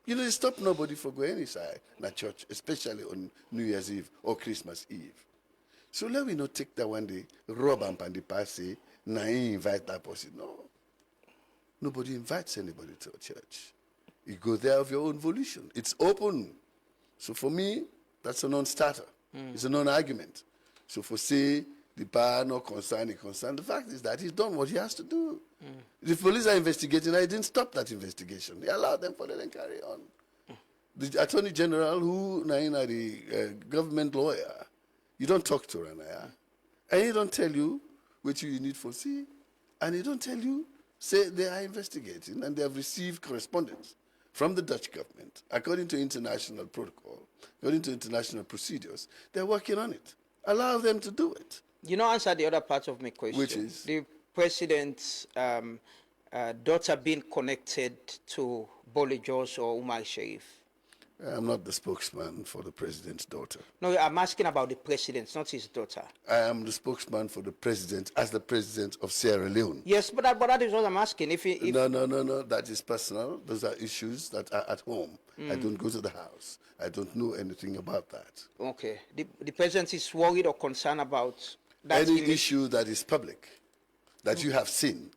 You know, it stop nobody from going inside the church, especially on New Year's Eve or Christmas Eve. So let me not take that one day, rob and the pass, say, nah, he invite that person. No. Nobody invites anybody to a church. You go there of your own volition. It's open. So for me, that's a non-starter. It's a non-argument. So for say the power not concerned, the fact is that he's done what he has to do. The police are investigating. I didn't stop that investigation. They allowed them for them and carry on. The Attorney General, who now the government lawyer, you don't talk to Ranaya, and he don't tell you what you need for see, and he don't tell you, say they are investigating and they have received correspondence from the Dutch government, according to international protocol, according to international procedures. They're working on it. Allow them to do it. You know, answer the other part of my question. Which is? The president's daughter being connected to Bole Jos or Umar Sharif. I'm not the spokesman for the president's daughter. No, I'm asking about the president, not his daughter. I am the spokesman for the president as the president of Sierra Leone. Yes, but that is what I'm asking. If No, that is personal. Those are issues that are at home. I don't go to the house. I don't know anything about that. Okay. The president is worried or concerned about that Any image? issue that is public, that you have seen,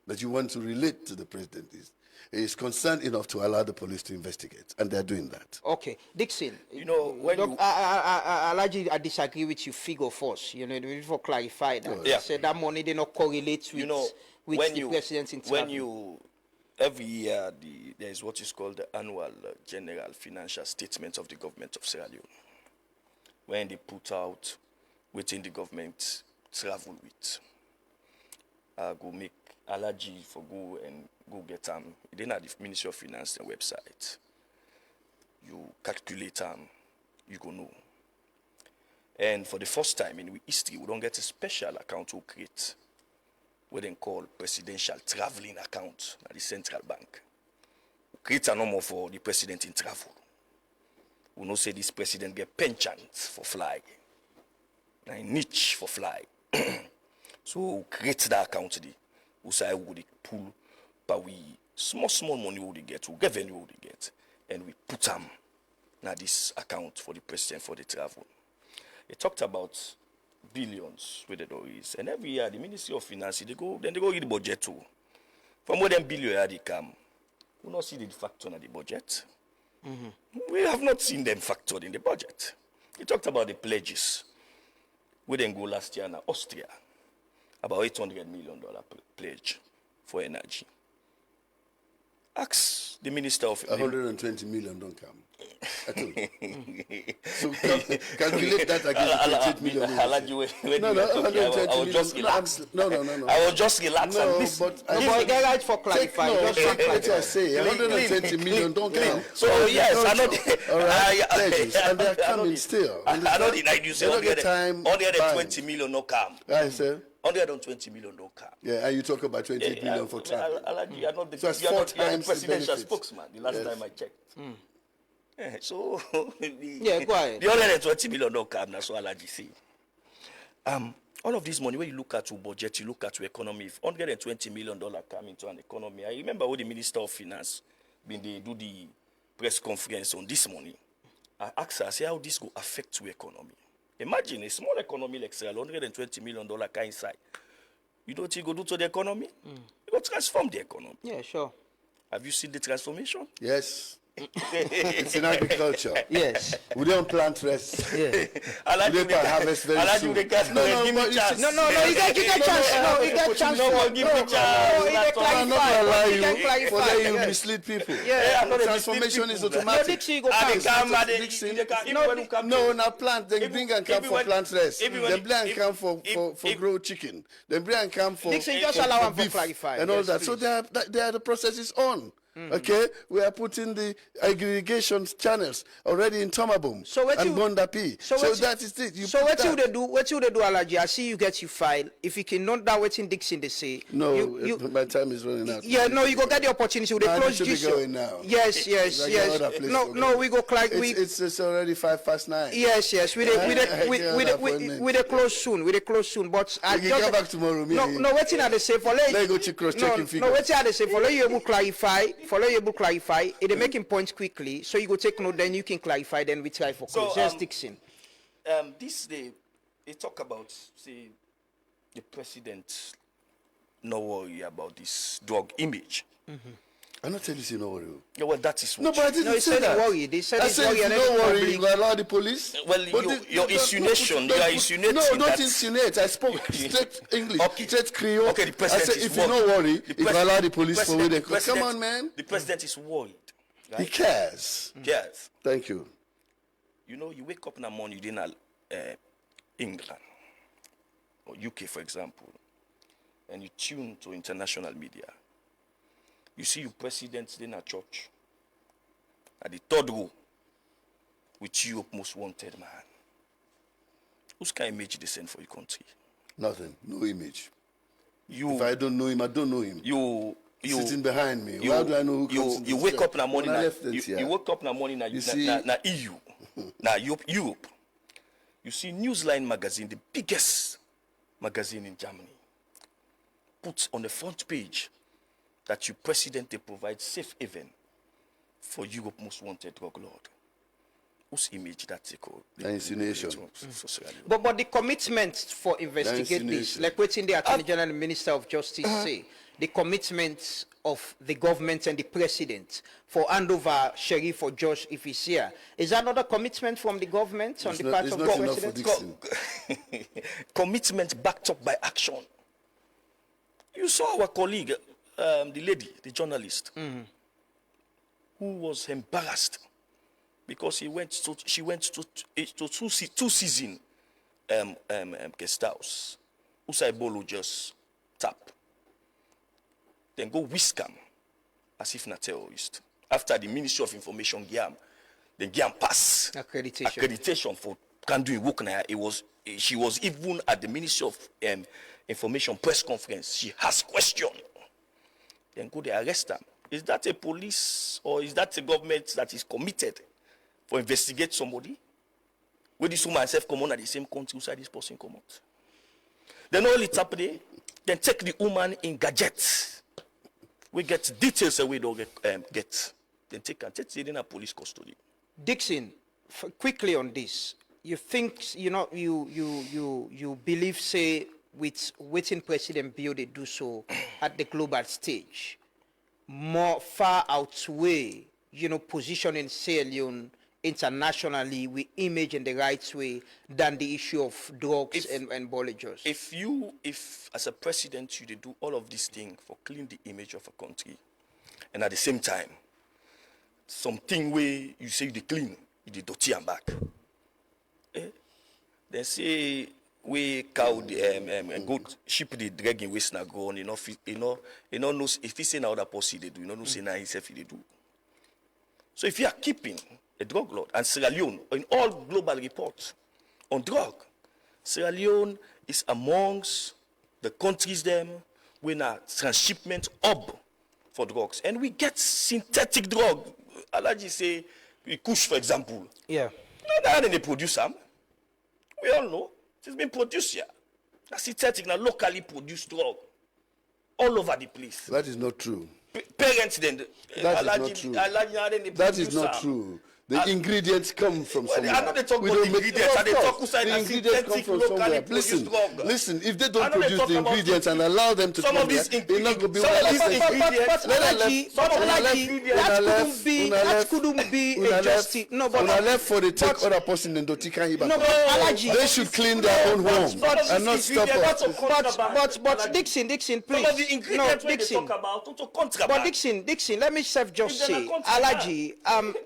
that you want to relate to the president is concerned enough to allow the police to investigate, and they're doing that. Okay. Dixon, You know, when you... I disagree with you figure first, you know, before clarify that. Yeah. Say that money they not correlate with, You know, with when the you, president's interview. every year, there is what is called the annual general financial statement of the government of Sierra Leone, when they put out within the government travel with. Go make allergy for go and go get them. Then at the Ministry of Finance and website, you calculate them, you go know. And for the first time in history, we don't get a special account to create what they call presidential traveling account at the central bank. We create a number for the president in travel. We know say this president get penchant for fly, and niche for fly. So we create that account today. We say we would pull, but we small money we get, we revenue we get, and we put them in this account for the president for the travel. They talked about billions with the dollars, and every year the Ministry of Finance they go read the budget too. From where them billion they come, we not see the factor in the budget. We have not seen them factored in the budget. He talked about the pledges. We then go last year in Austria, about $800 million pledge for energy. Ask the Minister of... 120 million don't come. I told you. So calculate that against 28 million. I was just relaxed. No. I was just relaxed. No, and but But get right for clarifying. Let us say 120 million don't come. So yes, I know. All right, pledges, and they're coming still. I know the night you say 120 million no come. I said. 120 million don't come. Yeah, and you talk about 28 million for travel. You are not the, So that's you are four not the times the presidential benefit. spokesman. The last time I checked. Yeah, so Yeah, go ahead. the 120 million don't come. That's what Alaji say. All of this money, when you look at your budget, you look at your economy. If $120 million come into an economy, I remember when the Minister of Finance when they do the press conference on this money, I asked her, I say, how this will affect your economy. Imagine a small economy like Sierra Leone, $120 million can inside. You know what you go do to the economy? You go transform the economy. Yeah, sure. Have you seen the transformation? Yes. It's in agriculture. Yes. We don't plant rest. Yeah. We don't harvest very soon. Give me chance. No, you get chance. No, you get chance. No, give me chance. I'm not going to allow you for that you mislead people. Yeah. Transformation is No, automatic. Dixon, you go plant. Dixon. No, not plant. Then bring and come for plant rest. Then bring and come for grow chicken. Then bring and come for Dixon, just allow him to beef clarify. and all Yes, that. please. So there are the processes on. Okay, we are putting the aggregation channels already in Tomabum So what and you- Bondapi. so So what that is it. So put what you that. they do? What you they do, Alaji? I see you get your file. If you can note down what in Dixon they say. No, you, my time is running out. yeah, no, you go get the opportunity. They Man, close you should be this. going now. Yes, Like another place No, to no, go. we go we. It's already 9:05. Yes. We they close soon. We they close soon. But I We can just come back tomorrow. no. Waiting at the say for let Let's go check cross-checking figures. No, waiting at the say for let you able clarify. For let you able clarify. It they making points quickly, so you go take note. Then you can clarify. Then we try for So, close. Yes, Dixon. This they talk about, say, the president no worry about this drug image. I'm not telling you no worry. Yeah, well, that is what No, but I didn't No, he say said that. worry. They said I it's said worry and no then worry. public- You allow the police. Well, But your insinuation, you are insinuating No, not that- insinuate. I spoke straight English, Okay. straight Creole. Okay, the I president said is if you don't worry, if you allow the police for where they come. Come on, man. The president is worried. He Right? cares. Yes. Thank you. You know, you wake up in the morning, you're in England or UK, for example, and you tune to international media. You see your president in a church at the third row with Europe most wanted man. Whose kind of image they send for your country? Nothing. No image. You, If I don't know him, I don't know him. you, Sitting behind me. you, How do I know who comes into you the wake church? up in the morning, When I na- left it, you wake up in the morning, You see- na EU, na Europe. You see Newsline magazine, the biggest magazine in Germany, puts on the front page that your president they provide safe haven for Europe most wanted drug lord. Whose image that's called? Insinuation. But the commitment for investigate this, insinuation. like what in the Attorney General and Minister of Justice say, the commitment of the government and the president for handover sheriff or judge if he's here, is that not a commitment from the government on the part It's of not the enough for president? Dixon. Commitment backed up by action. You saw our colleague, the lady, the journalist, who was embarrassed because she went to two season guest house. Usaibolo just tap. Then go whisk him as if not terrorist. After the Ministry of Information Giam, then Giam pass accreditation for can do work now. She was even at the Ministry of Information press conference. She has question. Then go they arrest them. Is that a police or is that a government that is committed for investigate somebody? Where this woman herself come on at the same country inside this person come out. Then all it's happening. Then take the woman in gadgets. We get details that we don't get. Then take it in a police custody. Dixon, quickly on this, you think you believe say with waiting President Bill they do so at the global stage more far outweigh positioning Sierra Leone internationally with image in the right way than the issue of drugs and bolligers. If as a president you do all of these things for clean the image of a country, and at the same time something where you say you clean, you dirty and back. They say we cow the goat sheep the dragging waste na go on, know if he say now other policy they do, know say now himself they do. So if you are keeping a drug lord, and Sierra Leone, in all global reports on drug, Sierra Leone is amongst the countries them with a transshipment hub for drugs. And we get synthetic drug. Alaji say, Kush, for example. Yeah. How do they produce them? We all know. It's been produced here. A synthetic, now locally produced drug. All over the place. That is not true. Parents then. That is not true. That is not true. The ingredients come from somewhere. I know they talk We about don't make- ingredients, and they Of talk course, outside the and ingredients come synthetic, from locally somewhere. produced drug. Listen, if they I don't know they produce talk the about ingredients and allow them to some come of these there, they're not going to be some of these able ingredients, that couldn't be a justice. No, but Una left for the take but- other person and don't him back. No, but Alaji, They should clean their own home and not stop us. but Dixon, some of please. the No, ingredients when they Dixon. talk about to contraband. But Dixon, let me just If they're say, not contraband. Alaji,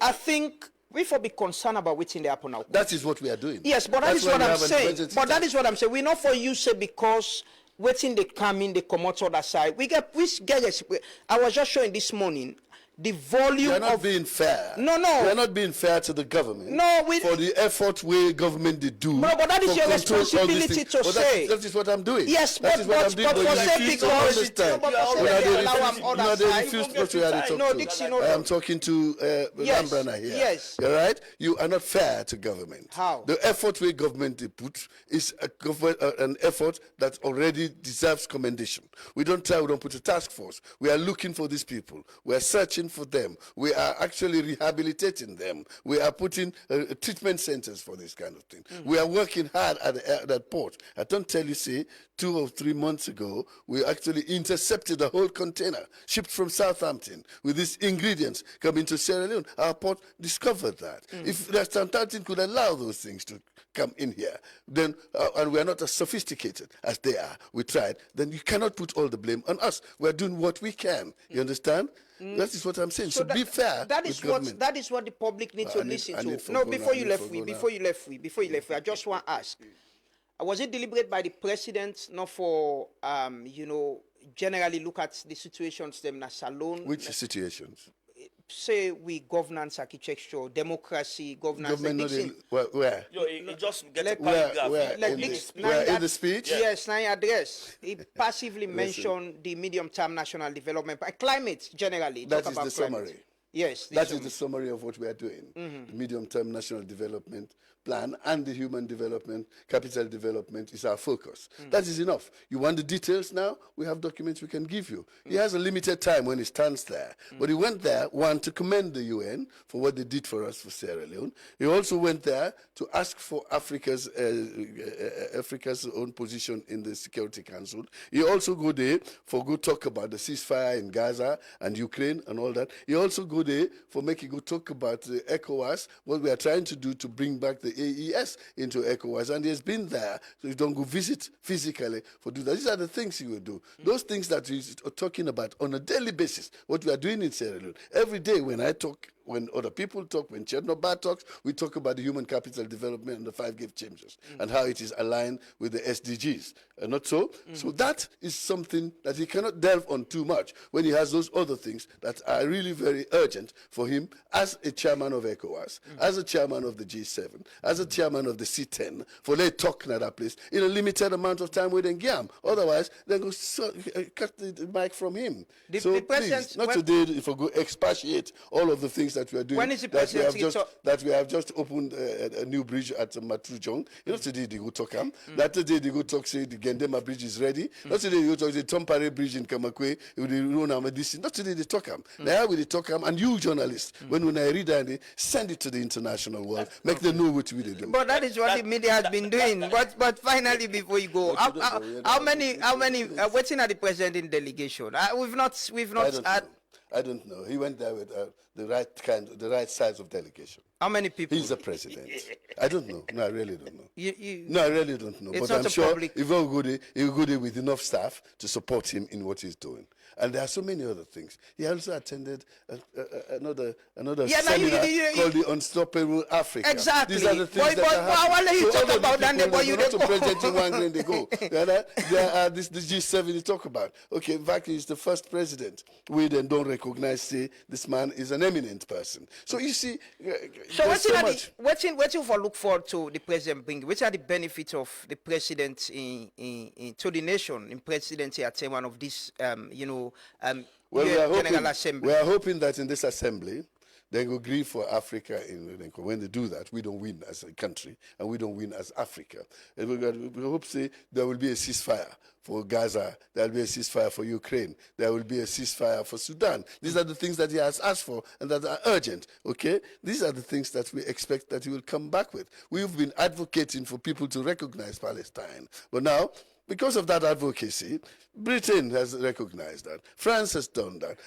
I think we for be concerned about what's in the happen now. That is what we are doing. Yes, but that That's is why what we I'm have an saying. emergency But that task. is what I'm saying. We're not for you say because waiting they come in, they come out other side. We get I was just showing this morning the volume You are not of being fair. No. You are not being fair to the government. No, for the effort we government they do. No, but that is for your control all these responsibility things. to But say. that is what I'm doing. Yes, that but is what I'm doing. for you say refuse to because understand. but for say Una they dey allow refuse- am other una dey side. refuse to what we are dey talk No, to. Dixon, I am talking to Yes, Lambrana here. yes. You're right. You are not fair to government. How? The effort we government they put is an effort that already deserves commendation. We don't put a task force. We are looking for these people. We are searching for them. We are actually rehabilitating them. We are putting treatment centers for this kind of thing. We are working hard at that port. I don't tell you, say, 2 or 3 months ago, we actually intercepted a whole container shipped from Southampton with these ingredients coming to Sierra Leone. Our port discovered that. If the Southampton could allow those things to come in here, then, and we are not as sophisticated as they are, we tried, then you cannot put all the blame on us. We are doing what we can. You understand? That is what I'm saying. So be fair. That is with government. that is what the public needs to listen to. No, before you left, I just want to ask: was it deliberate by the president, not for generally look at the situations them as alone? Which situations? Say we governance, architecture, democracy, governance. Government Dixon, where? Yo, it just get Like- a paragraph. Where? like in, the, Dixon, where that- in the speech? Yes, now address. He passively mentioned the medium-term national development, climate generally. That talk is about the climate. summary. Yes, That is the summary of what we are doing. The medium-term national development plan and the human development, capital development is our focus. That is enough. You want the details now? We have documents we can give you. He has a limited time when he stands there. But he went there, one, to commend the UN for what they did for us for Sierra Leone. He also went there to ask for Africa's own position in the Security Council. He also go there for go talk about the ceasefire in Gaza and Ukraine and all that. He also go there for making go talk about the ECOWAS, what we are trying to do to bring back the AES into ECOWAS, and he has been there, so you don't go visit physically for do that. These are the things you will do. Those things that we are talking about on a daily basis, what we are doing in Sierra Leone. Every day when I talk, when other people talk, when Chernobyl talks, we talk about the human capital development and the 5 game chambers and how it is aligned with the SDGs. Not so? So that is something that he cannot delve on too much when he has those other things that are really very urgent for him as a chairman of ECOWAS, as a chairman of the G7, as a chairman of the C10, for they talk in that place in a limited amount of time with Ngam. Otherwise, they go cut the mic from him. The So president- please, not today if we go expatiate all of the things that we are doing. When is the that we have president that we have just opened a new bridge at Matrujong. You know, today they go talk that today they go talk say the Gendema bridge is ready. Not today they go talk the Tompare bridge in Kamakwe with the Rona this. Not today they talk Now we they talk and you journalists, when I read and send it to the international world, make them know what we do. But that is what the media has been doing. But finally, before you go, how many waiting at the president in delegation? We've not I don't know. He went there with the right size of delegation. How many people? He's the president. I don't know. No, I really don't know. You, No, I really don't know. It's But not I'm a sure public- if he'll go there with enough staff to support him in what he's doing. And there are so many other things. He also attended another Yeah, now seminar you- called the Unstoppable Africa. Exactly. These are the things But that are I want to happening. talk other about that, people, but you not don't to go. President Nwangre they go. There are the G7 you talk about. Okay, in fact, he's the first president. We then don't recognize, say, this man is an eminent person. So you see, So there's so much. waiting for look forward to the president bring. Which are the benefits of the president to the nation in presidency at one of these Well, General Assembly? we are hoping that in this assembly, then go grieve for Africa. When they do that, we don't win as a country, and we don't win as Africa. And we hope say there will be a ceasefire for Gaza, there will be a ceasefire for Ukraine, there will be a ceasefire for Sudan. These are the things that he has asked for and that are urgent, okay? These are the things that we expect that he will come back with. We've been advocating for people to recognize Palestine, but now, because of that advocacy, Britain has recognized that. France has done that.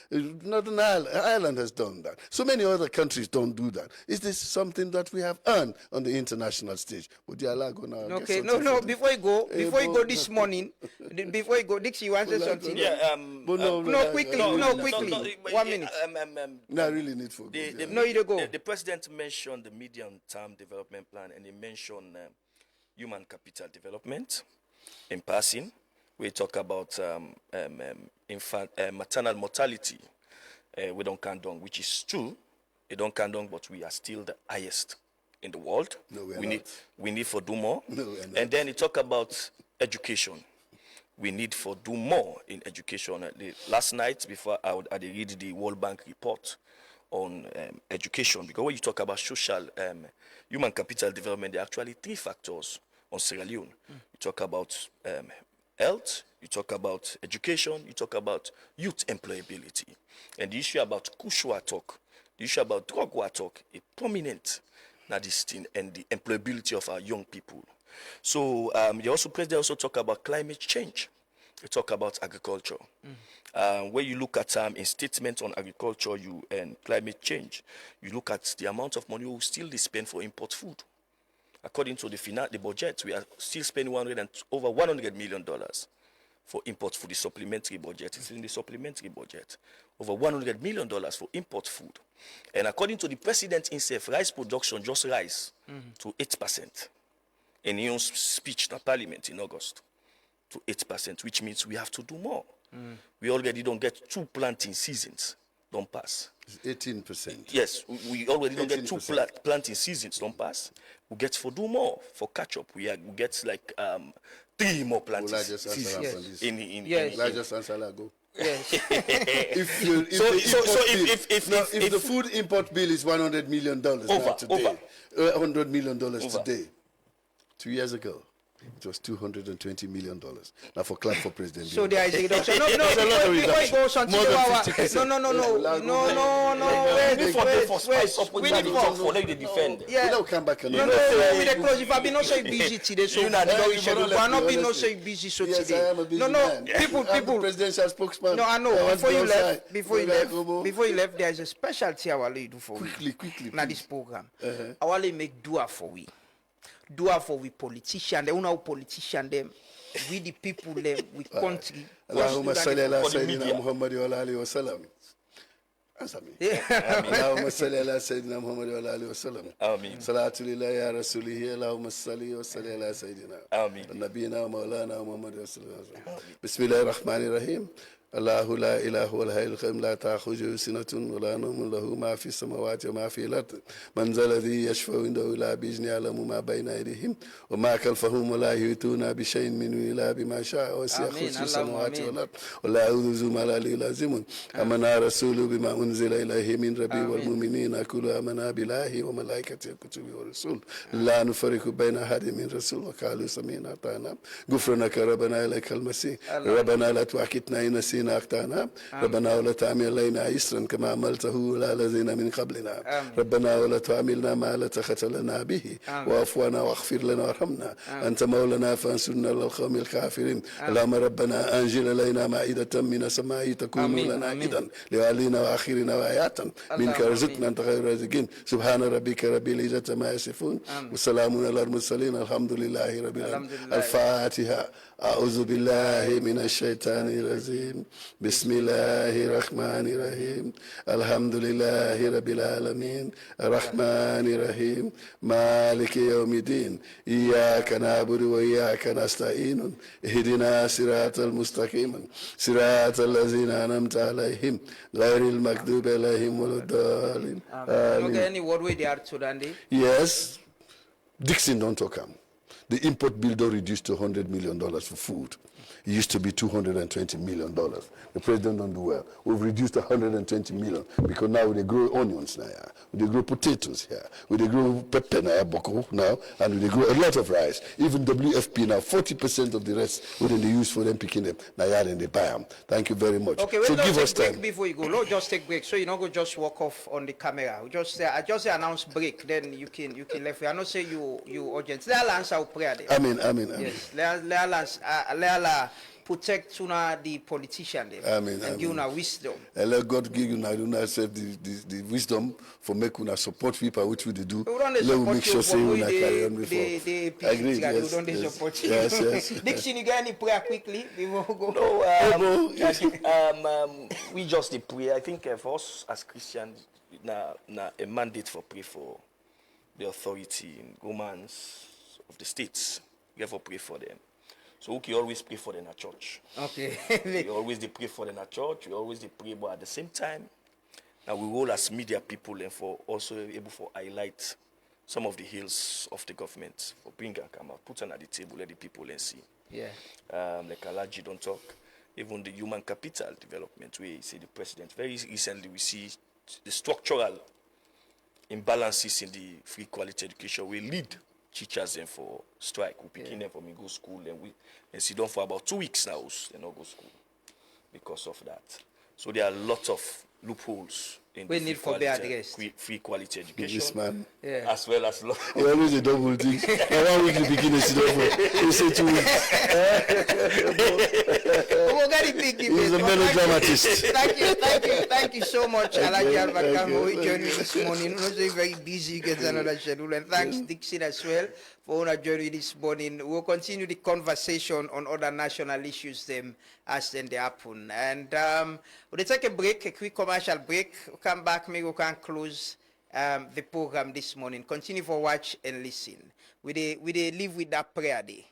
Northern Ireland has done that. So many other countries don't do that. Is this something that we have earned on the international stage? Would you allow go now? Okay, no, before you go this morning, before you go, Dixie, you want to say something? Yeah, quickly. 1 minute. No, I really need for No, you don't go. The president mentioned the medium-term development plan, and he mentioned human capital development. In passing, we talk about maternal mortality. We don't condone, which is true. We don't condone, but we are still the highest in the world. No, we are not. We need for do more. No, we are not. And then he talk about education. We need for do more in education. Last night, before I read the World Bank report on education, because when you talk about social human capital development, there are actually 3 factors on Sierra Leone. You talk about health, you talk about education, you talk about youth employability. And the issue about Kushwa talk, the issue about drug war talk, is prominent now this thing and the employability of our young people. So the president also talk about climate change. You talk about agriculture. When you look at in statement on agriculture and climate change, you look at the amount of money we still spend for import food. According to the budget, we are still spending over $100 million for import food. The supplementary budget is in the supplementary budget. Over $100 million for import food. And according to the president himself, rice production just rise to 8%. In his speech in Parliament in August, to 8%, which means we have to do more. We already don't get 2 planting seasons, don't pass. It's 18%. Yes, we already don't get 2 planting seasons, don't pass. We get for do more, for catch up. We get like 3 more planting seasons. Largest answer, go. Yes. If the food import bill is $100 million today, $100 million today, 2 years ago, it was $220 million. Now for clap for President. So there is a reduction. No. Before you go, something No. We need for them to defend. Yeah. We don't come back and No. We dey close. If I be not so busy today, so we are not be not so busy so yes, today. I am a busy man. People. I'm the presidential spokesman. No, I know. Before you outside. left, there is a specialty I want to do for Quickly. Now this program. I want to make dua for we. Dua for we politicians. They una politician them. We the people them. We country. Allahumma salli ala Sayyidina Muhammad wa alihi wa sallam. Answer me. Allahumma salli ala Sayyidina Muhammad wa alihi wa sallam. Amin. Salatu lillahi ya rasulihi. Allahumma salli wa salli ala Sayyidina. Amin. Nabiyina wa maulana Muhammad wa sallallahu alaihi wa sallam. Bismillahir Rahmanir Rahim. الله لا إله ولا القيوم لا تأخذه سنة ولا نوم له ما في السماوات وما في الأرض من ذا الذي يشفع عنده إلا بإذنه يعلم ما بين أيديهم وما خلفهم ولا يحيطون بشيء منه إلا بما شاء وسع كرسيه السماوات والأرض ولا يؤوده ما العلي العظيم آمن رسول بما أنزل إليه من ربه والمؤمنين كلوا آمنا بالله وملائكته وكتبه ورسوله لا نفرق بين أحد من رسول وقالوا سمعنا وأطعنا غفرانك ربنا إليك المسيح ربنا لا تؤاخذنا إن نسينا أخطأنا ربنا ولا تحمل علينا إصرا كما حملته على الذين من قبلنا ربنا ولا تحملنا ما لا طاقة لنا به واعف عنا واغفر لنا وارحمنا أنت مولانا فانصرنا على القوم الكافرين اللهم ربنا أنزل علينا مائدة من السماء تكون لنا عيدا لأولنا وآخرنا وآية منك رزقنا أنت خير الرازقين سبحان ربك رب العزة ما يصفون وسلام على المرسلين الحمد لله رب العالمين الفاتحة أعوذ بالله من الشيطان الرجيم بسم الله الرحمن الرحيم الحمد لله رب العالمين الرحمن الرحيم مالك يوم الدين إياك نعبد وإياك نستعين اهدنا صراط المستقيم صراط الذين أنعمت عليهم غير المغضوب عليهم ولا الضالين Okay, any word where they are to Randy? Yes. Dixon don't talk him. The import bill don't reduce to $100 million for food. It used to be $220 million. The president don't do well. We've reduced $120 million because now they grow onions now, they grow potatoes here, they grow pepper now, and they grow a lot of rice. Even WFP now, 40% of the rest when they use for them picking them now, and they buy them. Thank you very much. Okay, we'll so just give us take break time before you go. No, just take break. So you not go just walk off on the camera. We just I just announce break, then you can left. I not say you urgent. Let us answer our prayer there. Amen. Yes, let us protect the politician there. Amen. And give una wisdom. And let God give you the wisdom for making us support people, which we do. Let we make sure say we carry on before. Agree. Yes. Dixon, you got any prayer quickly before we go? No, we just pray. I think for us as Christians, a mandate for pray for the authority and governments of the states. We have to pray for them. So we can always pray for them at church. Okay. We always pray for them at church. We always pray, but at the same time, now we roll as media people and for also able to highlight some of the hills of the government for bring and come out, put them at the table, let the people and see. Yeah. Like Alaji don't talk. Even the human capital development, we see the president. Very recently, we see the structural imbalances in the free quality education. We lead teachers them for strike. We picking them from go school and sit down for about 2 weeks now. They not go school because of that. So there are lots of loopholes in we the need for be addressed. Free quality education. This man. Yeah. As well as He always a double thing. And 1 week you begin to sit down for, you say 2 weeks. He's a melodramatist. Thank you so much, Alaji Albert, for joining me this morning. I know very busy, you get another schedule. And thanks, Dixon, as well, for joining this morning. We'll continue the conversation on other national issues as they happen. And we'll take a break, a quick commercial break. We'll come back, maybe we can close the program this morning. Continue for watch and listen. We live with that prayer day.